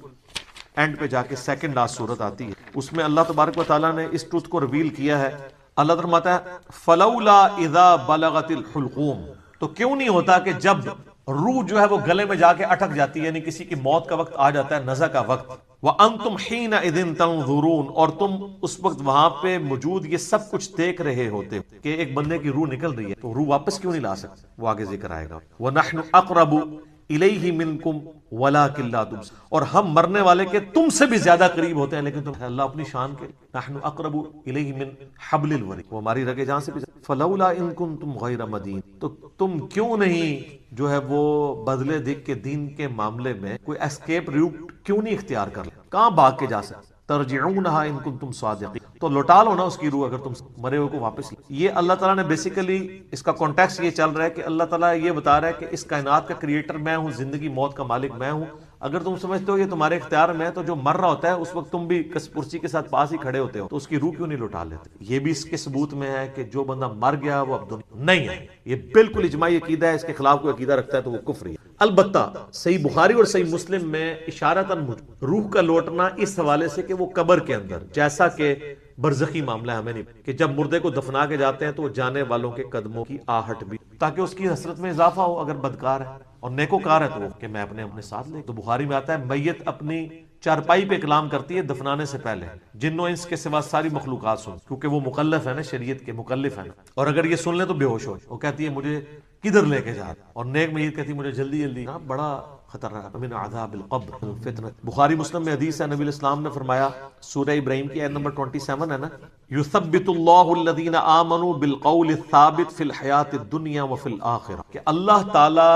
Speaker 1: اینڈ پہ جا کے سیکنڈ لاسٹ سورت آتی ہے، اس میں اللہ تبارک و تعالیٰ نے اس ٹروتھ کو ریویل کیا ہے۔ اللہ فرماتا ہے فَلَوْلَا إِذَا بَلَغَتِ الْحُلْقُومَ، تو کیوں نہیں ہوتا کہ جب روح جو ہے وہ گلے میں جا کے اٹک جاتی ہے، یعنی کسی کی موت کا وقت آ جاتا ہے، نزع کا وقت، وَأَنْتُمْ حِينَئِذٍ تَنْظُرُونَ، اور تم اس وقت وہاں پہ موجود یہ سب کچھ دیکھ رہے ہوتے کہ ایک بندے کی روح نکل رہی ہے، تو روح واپس کیوں نہیں لا سکتے؟ وہ آگے ذکر آئے گا، وَنَحْنُ أَقْرَبُ إِلَيْهِ مِنْكُمْ وَلَكِنْ لَا تُبْصِرُونَ، اور ہم مرنے والے کے تم سے بھی زیادہ قریب ہوتے ہیں، لیکن تم، اللہ اپنی شان کے، نحن اقرب الیہ من حبل الورید، وہ ہماری رگے جان سے بھی، فلولا ان کنتم غیر مدین، تو تم کیوں نہیں جو ہے وہ بدلے دکھ کے دین کے معاملے میں کوئی اسکیپ روٹ کیوں نہیں اختیار کر لیں؟ کہاں بھاگ کے جا سکتے؟ ترجعونہا ان کنتم صادقین، تو لوٹا لو نا اس کی روح اگر تم مرے ہوئے کو واپس۔ یہ اللہ تعالیٰ نے بیسیکلی اس کا کانٹیکسٹ یہ چل رہا ہے کہ اللہ تعالیٰ یہ بتا رہا ہے کہ اس کائنات کا کریٹر میں ہوں، زندگی موت کا مالک میں ہوں، اگر تم سمجھتے ہو یہ تمہارے اختیار میں ہے تو جو مر رہا ہوتا ہے اس وقت تم بھی کرسی کے ساتھ پاس ہی کھڑے ہوتے ہو، تو اس کی روح کیوں نہیں لوٹا لیتے؟ یہ بھی اس کے ثبوت میں ہے کہ جو بندہ مر گیا وہ اب دنیا نہیں ہے، یہ بالکل اجماعی عقیدہ ہے، اس کے خلاف کوئی عقیدہ رکھتا ہے تو وہ کفر ہے۔ البتہ صحیح بخاری اور صحیح مسلم میں اشارتاً روح کا لوٹنا اس حوالے سے کہ وہ قبر کے اندر، جیسا کہ برزخی معاملہ ہمیں نہیں کہ جب مردے کو دفنا کے جاتے ہیں تو وہ جانے والوں کے قدموں کی آہٹ بھی، تاکہ اس کی حسرت میں اضافہ ہو اگر بدکار ہے، اور نیکوکار ہے تو وہ کہ میں اپنے ساتھ لے۔ تو بخاری میں آتا ہے میت اپنی چارپائی پہ کلام کرتی ہے دفنانے سے پہلے، جنوں انس کے سوا ساری مخلوقات سن، کیونکہ وہ مکلف ہے نا، شریعت کے مکلف ہیں، اور اگر یہ سن لیں تو بے ہوش ہو، وہ کہتی ہے مجھے کدھر لے کے جا، اور نیک میت کہتی ہے مجھے جلدی جلدی، بڑا خطرناک، من عذاب القبر فتنہ۔ بخاری مسلم میں حدیث ہے، نبی الاسلام نے فرمایا، سورہ ابراہیم کی آیت نمبر 27 ہے نا، یثبت اللہ الذین آمنوا بالقول الثابت فی الحیات الدنیا وفی الآخرہ، کہ اللہ تعالی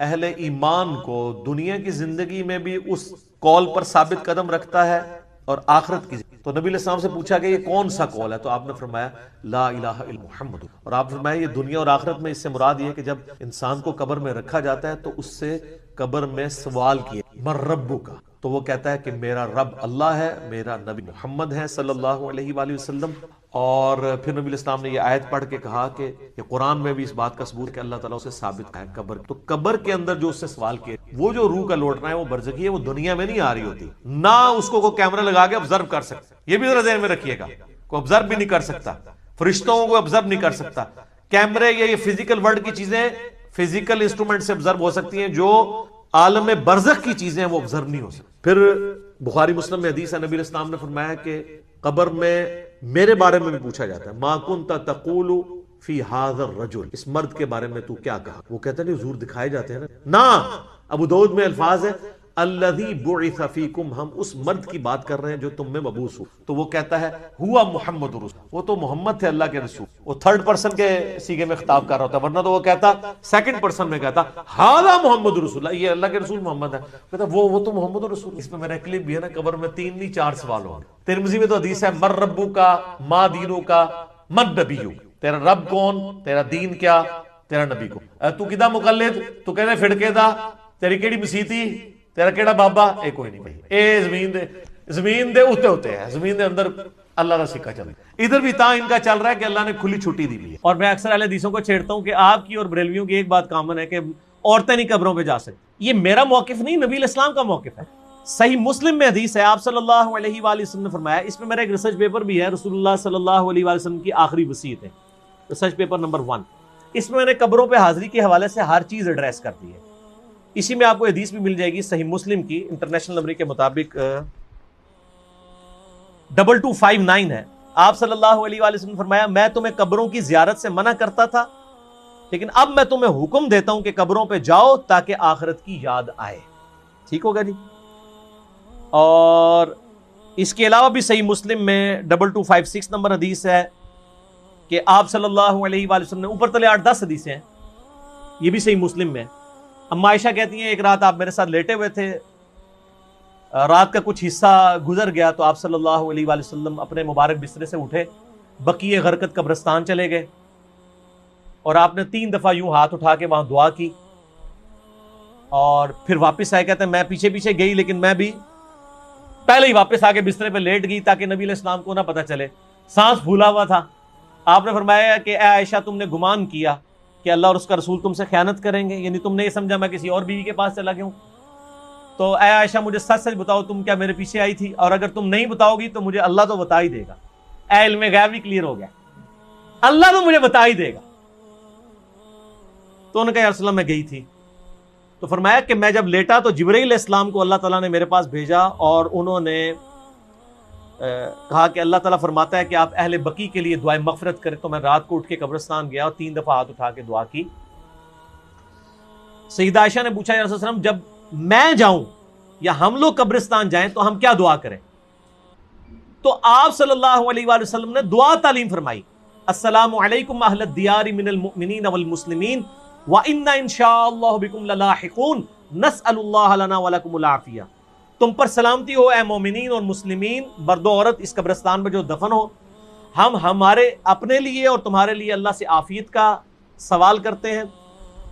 Speaker 1: اہل ایمان کو دنیا کی زندگی میں بھی اس قول پر ثابت قدم رکھتا ہے اور آخرت کی۔ تو نبی علیہ السلام سے پوچھا کہ یہ کون سا قول ہے، تو آپ نے فرمایا لا الہ الا محمد، اور آپ نے فرمایا یہ دنیا اور آخرت میں اس سے مراد یہ کہ جب انسان کو قبر میں رکھا جاتا ہے تو اس سے قبر میں سوال کیا من ربک، تو وہ کہتا ہے کہ میرا رب اللہ ہے، میرا نبی محمد ہے صلی اللہ علیہ وآلہ وسلم۔ اور پھر نبی الاسلام نے یہ آیت پڑھ کے کہا کہ یہ قرآن میں بھی اس بات کا ثبوت کہ اللہ تعالیٰ اسے ثابت ہے قبر، تو قبر کے اندر جو اس سے سوال کیے، وہ جو روح کا لوٹنا ہے وہ برزخی ہے، وہ دنیا میں نہیں آ رہی ہوتی، نہ اس کو کیمرہ لگا کے آبزرو کر سکتا، یہ بھی ذرا ذہن میں رکھیے گا، کوئی آبزرو بھی نہیں کر سکتا، فرشتوں کو آبزرو نہیں کر سکتا، کیمرے یا یہ فزیکل ورلڈ کی چیزیں فزیکل انسٹرومنٹ سے آبزرو ہو سکتی ہیں، جو عالم برزخ کی چیزیں وہ آبزرو نہیں ہو سکتی۔ پھر بخاری مسلم میں حدیث ہے، نبی الاسلام نے فرمایا کہ قبر میں میرے بارے میں بھی پوچھا جاتا ہے، ما کنت تقول فی ھذا الرجل، اس مرد کے بارے میں تو کیا کہا، وہ کہتا ہے حضور دکھائے جاتے ہیں نا، ابو داؤد میں الفاظ ہے الذی بعث فیکم، ہم اس مرد کی بات کر رہے ہیں جو تم میں مبعوث ہو، تو وہ کہتا ہے ہوا محمد رسول، وہ تو محمد تھے اللہ کے رسول، وہ تھرڈ پرسن کے سیغے میں خطاب کر رہا ہوتا، ورنہ تو وہ کہتا سیکنڈ پرسن میں کہتا ھذا محمد رسول اللہ، یہ اللہ کے رسول محمد ہے، کہتا وہ تو محمد رسول۔ اس میں میرا کلپ بھی ہے نا، قبر میں 3 نہیں 4 سوال ہوں گے۔ ترمذی میں تو حدیث ہے من ربک ما دینک من نبیک، تیرا رب کون، تیرا دین کیا، تیرا نبی کو، تو کدا مقلد، تو کہنے فڑکے دا، تیری کیڑی مسیتی، تیرا کیڑا بابا، اے کوئی نہیں بھائی، اے زمین دے اتے ہوتے ہیں، زمین دے اندر اللہ کا سکہ چل رہا ہے، ادھر بھی تا ان کا چل رہا ہے کہ اللہ نے کھلی چھٹی دی ہوئی ہے۔ اور میں اکثر اہل حدیثوں کو چھیڑتا ہوں کہ آپ کی اور بریلویوں کی ایک بات کامن ہے کہ عورتیں نہیں قبروں پہ جا سکتی، یہ میرا موقف نہیں، نبی علیہ السلام کا موقف ہے۔ صحیح مسلم میں حدیث ہے، آپ صلی اللہ علیہ وآلہ وسلم نے فرمایا، اس میں میرا ایک ریسرچ پیپر بھی ہے، رسول اللہ صلی اللہ علیہ وآلہ وسلم کی آخری وصیت ہے، ریسرچ پیپر نمبر 1، اس میں نے قبروں پہ حاضری کے حوالے سے ہر چیز ایڈریس کر دی ہے۔ اسی میں آپ کو حدیث بھی مل جائے گی صحیح مسلم کی، انٹرنیشنل نمبر کے مطابق 2259 ہے۔ آپ صلی اللہ علیہ وآلہ وسلم نے فرمایا، میں تمہیں قبروں کی زیارت سے منع کرتا تھا، لیکن اب میں تمہیں حکم دیتا ہوں کہ قبروں پہ جاؤ تاکہ آخرت کی یاد آئے۔ ٹھیک ہوگا جی؟ اور اس کے علاوہ بھی صحیح مسلم میں 2256 نمبر حدیث ہے کہ آپ صلی اللہ علیہ وآلہ وسلم نے، اوپر تلے 8-10 حدیثیں ہیں، یہ بھی صحیح مسلم میں۔ اما عائشہ کہتی ہیں ایک رات آپ میرے ساتھ لیٹے ہوئے تھے، رات کا کچھ حصہ گزر گیا تو آپ صلی اللہ علیہ وآلہ وسلم اپنے مبارک بسترے سے اٹھے، بقیع غرقد قبرستان چلے گئے، اور آپ نے 3 دفعہ یوں ہاتھ اٹھا کے وہاں دعا کی، اور پھر واپس آئے، کہتے ہیں میں پیچھے پیچھے گئی لیکن میں بھی پہلے ہی واپس آ کے بسترے پہ لیٹ گئی تاکہ نبی علیہ السلام کو نہ پتہ چلے، سانس پھولا ہوا تھا۔ آپ نے فرمایا کہ اے عائشہ تم نے گمان کیا کہ اللہ اور اس کا رسول تم سے خیانت کریں گے، یعنی تم نے یہ سمجھا میں کسی اور بیوی کے پاس چلا گیا ہوں، تو اے عائشہ مجھے سچ سچ بتاؤ تم کیا میرے پیچھے آئی تھی، اور اگر تم نہیں بتاؤ گی تو مجھے اللہ تو بتا ہی دے گا۔ اے علم غیب بھی کلیئر ہو گیا، اللہ تو مجھے بتا ہی دے گا۔ تو انہوں نے کہا یا رسول اللہ میں گئی تھی، تو فرمایا کہ میں جب لیٹا تو جبرائیل علیہ السلام کو اللہ تعالیٰ نے میرے پاس بھیجا، اور انہوں نے کہا کہ اللہ تعالیٰ فرماتا ہے کہ آپ اہل بقی کے لیے دعائیں مغفرت کریں، تو میں رات کو اٹھ کے قبرستان گیا اور 3 دفعہ ہاتھ اٹھا کے دعا کی۔ سیدہ عائشہ نے پوچھا یا رسول اللہ جب میں جاؤں یا ہم لوگ قبرستان جائیں تو ہم کیا دعا کریں؟ تو آپ صلی اللہ علیہ وآلہ وسلم نے دعا تعلیم فرمائی، السلام علیکم اہل الدیار من المؤمنین والمسلمین وَإِنَّا إِن شَاءَ اللَّهُ بِكُمْ لَلَاحِقُونَ نَسْأَلُ اللَّهَ لَنَا وَلَكُمُ الْعَافِيَةَ، تم پر سلامتی ہو اے مومنین اور مسلمین، مرد و عورت اس قبرستان میں جو دفن ہو، ہم ہمارے اپنے لیے اور تمہارے لیے اللہ سے عافیت کا سوال کرتے ہیں،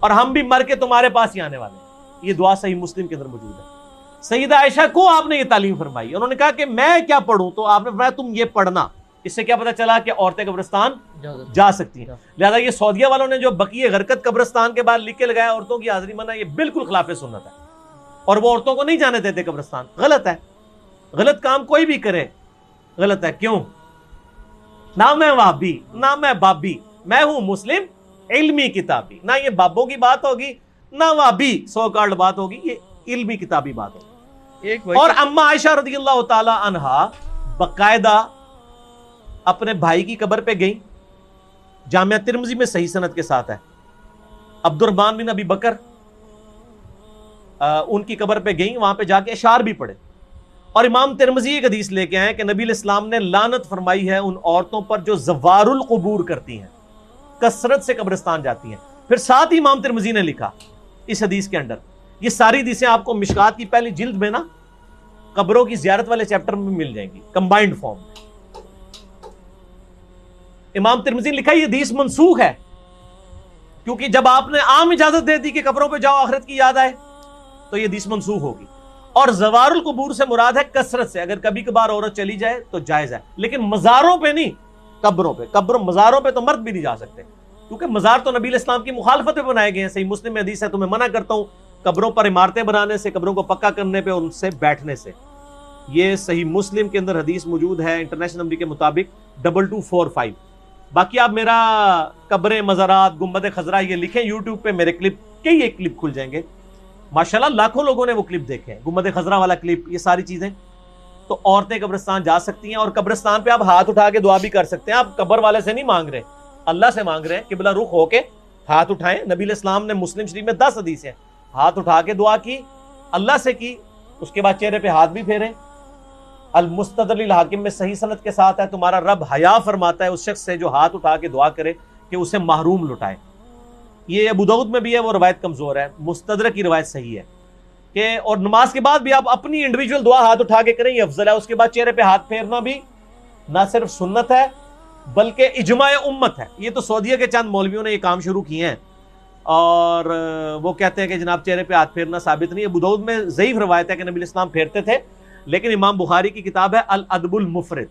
Speaker 1: اور ہم بھی مر کے تمہارے پاس ہی آنے والے ہیں۔ یہ دعا صحیح مسلم کے اندر موجود ہے۔ سیدہ عائشہ کو آپ نے یہ تعلیم فرمائی، انہوں نے کہا کہ میں کیا پڑھوں، تو آپ نے فرمایا تم یہ پڑھنا۔ اس سے کیا پتہ چلا کہ عورتیں قبرستان جا سکتی ہیں۔ لہذا یہ سعودیہ والوں نے جو بقیع غرقد قبرستان کے بعد لکھ کے لگایا عورتوں کی حاضری منع، یہ بالکل خلاف سنت ہے، اور وہ عورتوں کو نہیں جانے دیتے قبرستان۔ غلط ہے، غلط کام کوئی بھی کرے غلط ہے۔ کیوں؟ نہ میں وہابی نہ میں بابی، میں ہوں مسلم علمی کتابی۔ نہ یہ بابوں کی بات ہوگی نہ وہابی سو کارڈ بات ہوگی، یہ علمی کتابی بات ہوگی۔ اور اما عائشہ رضی اللہ تعالی عنہا باقاعدہ اپنے بھائی کی قبر پہ گئیں، جامعہ ترمذی میں صحیح سند کے ساتھ ہے، عبد الرحمن بن ابی بکر ان کی قبر پہ گئیں، وہاں پہ جا کے اشعار بھی پڑھے، اور امام ترمذی ایک حدیث لے کے آئے کہ نبی علیہ السلام نے لعنت فرمائی ہے ان عورتوں پر جو زوار القبور کرتی ہیں، کثرت سے قبرستان جاتی ہیں۔ پھر ساتھ ہی امام ترمذی نے لکھا اس حدیث کے اندر، یہ ساری حدیثیں آپ کو مشکات کی پہلی جلد میں نا قبروں کی زیارت والے چیپٹر میں مل جائیں گی کمبائنڈ فارم میں۔ امام ترمذی نے لکھا یہ حدیث منسوخ ہے، کیونکہ جب آپ نے عام اجازت دے دی کہ قبروں پہ جاؤ آخرت کی یاد آئے تو یہ حدیث منسوخ ہوگی۔ اور زوار القبور سے مراد ہے کثرت سے، اگر کبھی کبھار عورت چلی جائے تو جائز ہے، لیکن مزاروں پہ نہیں، قبروں پہ۔ مزاروں پہ تو مرد بھی نہیں جا سکتے، کیونکہ مزار تو نبی علیہ السلام کی مخالفت میں بنائے گئے ہیں۔ صحیح مسلم میں حدیث ہے، تمہیں منع کرتا ہوں قبروں پر عمارتیں بنانے سے، قبروں کو پکا کرنے پہ اور ان سے بیٹھنے سے۔ یہ صحیح مسلم کے اندر حدیث موجود ہے انٹرنیشنل نمبر کے مطابق 2245۔ باقی آپ میرا قبریں، مزارات، گنبد خضرا یہ لکھیں یوٹیوب پہ، میرے کلپ کئی ایک کلپ کھل جائیں گے، ماشاءاللہ لاکھوں لوگوں نے وہ کلپ دیکھے ہیں، گنبد خضرا والا کلپ، یہ ساری چیزیں۔ تو عورتیں قبرستان جا سکتی ہیں، اور قبرستان پہ آپ ہاتھ اٹھا کے دعا بھی کر سکتے ہیں۔ آپ قبر والے سے نہیں مانگ رہے، اللہ سے مانگ رہے ہیں، قبلہ رخ ہو کے ہاتھ اٹھائیں۔ نبی علیہ السلام نے مسلم شریف میں 10 حدیث ہیں، ہاتھ اٹھا کے دعا کی، اللہ سے کی، اس کے بعد چہرے پہ ہاتھ بھی پھیریں۔ المستدرک الحاکم میں صحیح سند کے ساتھ ہے، تمہارا رب حیا فرماتا ہے اس شخص سے جو ہاتھ اٹھا کے دعا کرے کہ اسے محروم لٹائے۔ یہ ابو داؤد میں بھی ہے، وہ روایت کمزور ہے، مستدرک کی روایت صحیح ہے کہ اور نماز کے بعد بھی آپ اپنی انڈیویجول دعا ہاتھ اٹھا کے کریں، یہ افضل ہے۔ اس کے بعد چہرے پہ ہاتھ پھیرنا بھی نہ صرف سنت ہے بلکہ اجماع امت ہے۔ یہ تو سعودیہ کے چند مولویوں نے یہ کام شروع کیے ہیں، اور وہ کہتے ہیں کہ جناب چہرے پہ ہاتھ پھیرنا ثابت نہیں ہے۔ ابو داؤد میں ضعیف روایت ہے کہ نبی علیہ السلام پھیرتے تھے، لیکن امام بخاری کی کتاب ہے الادب المفرد،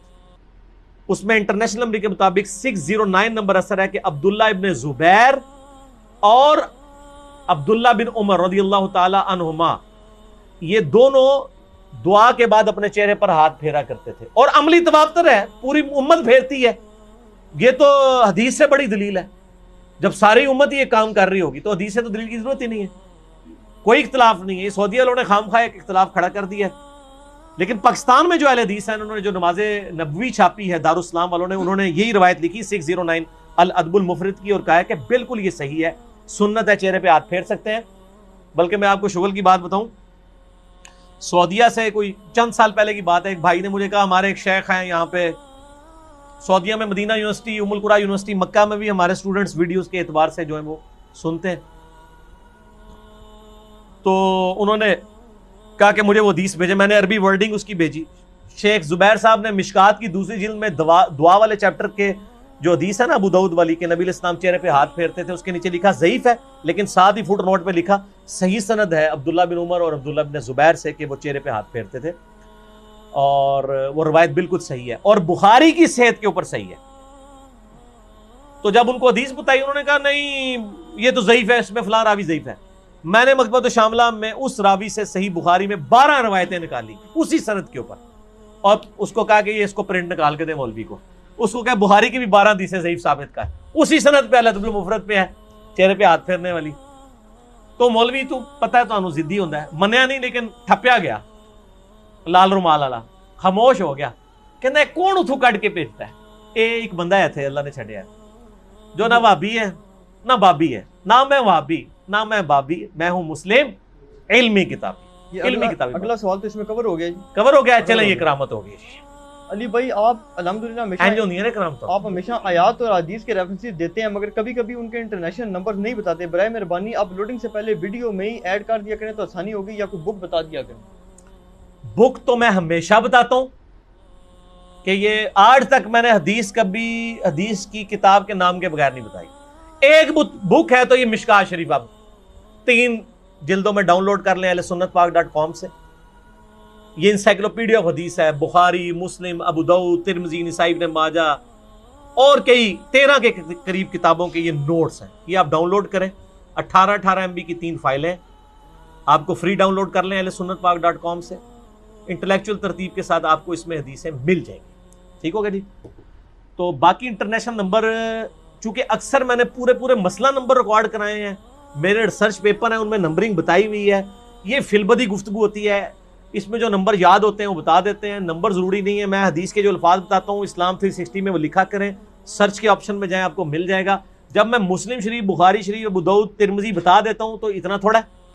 Speaker 1: اس میں انٹرنیشنل نمبر کے مطابق 609 نمبر اثر ہے کہ عبداللہ ابن زبیر اور عبداللہ بن عمر رضی اللہ تعالی عنہما یہ دونوں دعا کے بعد اپنے چہرے پر ہاتھ پھیرا کرتے تھے، اور عملی تواتر ہے، پوری امت پھیرتی ہے۔ یہ تو حدیث سے بڑی دلیل ہے، جب ساری امت یہ کام کر رہی ہوگی تو حدیث سے تو دلیل کی ضرورت ہی نہیں ہے، کوئی اختلاف نہیں ہے۔ یہ سعودی والوں نے خام خواہ ایک اختلاف کھڑا کر دیا ہے، لیکن پاکستان میں جو اہل حدیث ہیں انہوں نے جو نماز نبوی چھاپی ہے دارالاسلام والوں نے، انہوں نے یہی روایت لکھی 609 الادب المفرد کی، اور کہا ہے کہ بالکل یہ صحیح ہے، سنت ہے، چہرے پہ ہاتھ پھیر سکتے ہیں۔ بلکہ میں آپ کو شغل کی بات بتاؤں، سعودیہ سے کوئی چند سال پہلے کی بات ہے، ایک بھائی نے مجھے کہا ہمارے ایک شیخ ہیں یہاں پہ سعودیہ میں، مدینہ یونیورسٹی، ام القریٰ یونیورسٹی، مکہ میں بھی ہمارے سٹوڈنٹس ویڈیوز کے اعتبار سے جو ہیں وہ سنتے ہیں، تو انہوں نے کہا کہ مجھے وہ حدیث بھیجے، میں نے عربی ورڈنگ اس کی بھیجی۔ شیخ زبیر صاحب نے مشکات کی دوسری جلد میں دعا والے چیپٹر کے جو حدیث ہے نا ابو داؤد والی کہ نبی علیہ السلام چہرے پہ ہاتھ پھیرتے تھے، اس کے نیچے لکھا ضعیف ہے، لیکن ساتھ ہی فٹ نوٹ پہ لکھا صحیح سند ہے عبداللہ بن عمر اور عبداللہ بن زبیر سے کہ وہ چہرے پہ ہاتھ پھیرتے تھے، اور وہ روایت بالکل صحیح ہے اور بخاری کی صحت کے اوپر صحیح ہے۔ تو جب ان کو حدیث بتائی انہوں نے کہا نہیں یہ تو ضعیف ہے، اس میں فلاں راوی ضعیف ہے۔ میں نے مکتبۃ الشاملہ میں اس راوی سے صحیح بخاری میں 12 روایتیں نکالی اسی سند کے اوپر، اور اس کو کہا کہ یہ اس کو پرنٹ نکال کے دے مولوی کو، اس کو کہا بخاری کی بھی 12 حدیثیں ضعیف ثابت کا ہے، اسی سند پہ الادب المفرد پہ ہے چہرے پہ ہاتھ پھیرنے والی۔ تو مولوی تو پتہ ہے تو ضدی ہوتا ہے، منیا نہیں لیکن تھپیا گیا لال رومال والا، خاموش ہو گیا، کہنا ہے کون اتھو کٹ کے بھیجتا ہے؟ ایک بندہ ہے تھے اللہ نے چھڑیا ہے جو نہ وہابی ہے نہ بابی ہے، نہ میں وہابی نہ میں بابی، میں ہوں مسلم علمی کتابی، علمی کتابی۔
Speaker 2: اگلا سوال تو اس میں کور ہو گیا جی،
Speaker 1: کور ہو گیا، چلیں یہ کرامت ہو گئی۔
Speaker 2: علی بھائی آپ الحمدللہ آپ ہمیشہ آیات اور حدیث کے ریفرنسز دیتے ہیں، مگر کبھی کبھی ان کے انٹرنیشنل نمبر نہیں بتاتے، برائے مہربانی آپ لوڈنگ سے پہلے ویڈیو میں ہی ایڈ کر دیا کریں تو آسانی ہوگی، یا کوئی بک بتا دیا کریں۔
Speaker 1: بک تو میں ہمیشہ بتاتا ہوں کہ یہ آج تک میں نے حدیث کبھی حدیث کی کتاب کے نام کے بغیر نہیں بتائی۔ ایک بک ہے تو یہ مشکات شریف، آپ 3 جلدوں میں ڈاؤن لوڈ کر لیں اہلسنتپاک.com سے، یہ انسائکلوپیڈیا آف حدیث ہے، بخاری، مسلم، ابو داؤد، ترمذی، نسائی، ابن ماجہ اور کئی 13 کے قریب کتابوں کے یہ نوٹس ہیں، یہ آپ ڈاؤن لوڈ کریں، 18 MB کی 3 فائلیں آپ کو فری ڈاؤن لوڈ کر لیں اہلسنتپاک.com سے، انٹلیکچوئل ترتیب کے ساتھ آپ کو اس میں حدیثیں مل جائیں گی۔ ٹھیک ہوگا جی؟ تو باقی انٹرنیشنل نمبر چونکہ اکثر میں نے پورے مسئلہ نمبر ریکارڈ کرائے ہیں، میرے ریسرچ پیپر ہیں ان میں نمبرنگ بتائی ہوئی ہے، یہ فی البدی گفتگو ہوتی ہے، اس میں جو نمبر یاد ہوتے ہیں وہ بتا دیتے ہیں، نمبر ضروری نہیں ہے، میں حدیث کے جو الفاظ بتاتا ہوں اسلام 360 میں وہ لکھا کریں، سرچ کے آپشن میں جائیں آپ کو مل جائے گا، جب میں مسلم شریف، بخاری شریف، ابو داؤد، ترمذی بتا دیتا ہوں تو اتنا تھوڑا ہے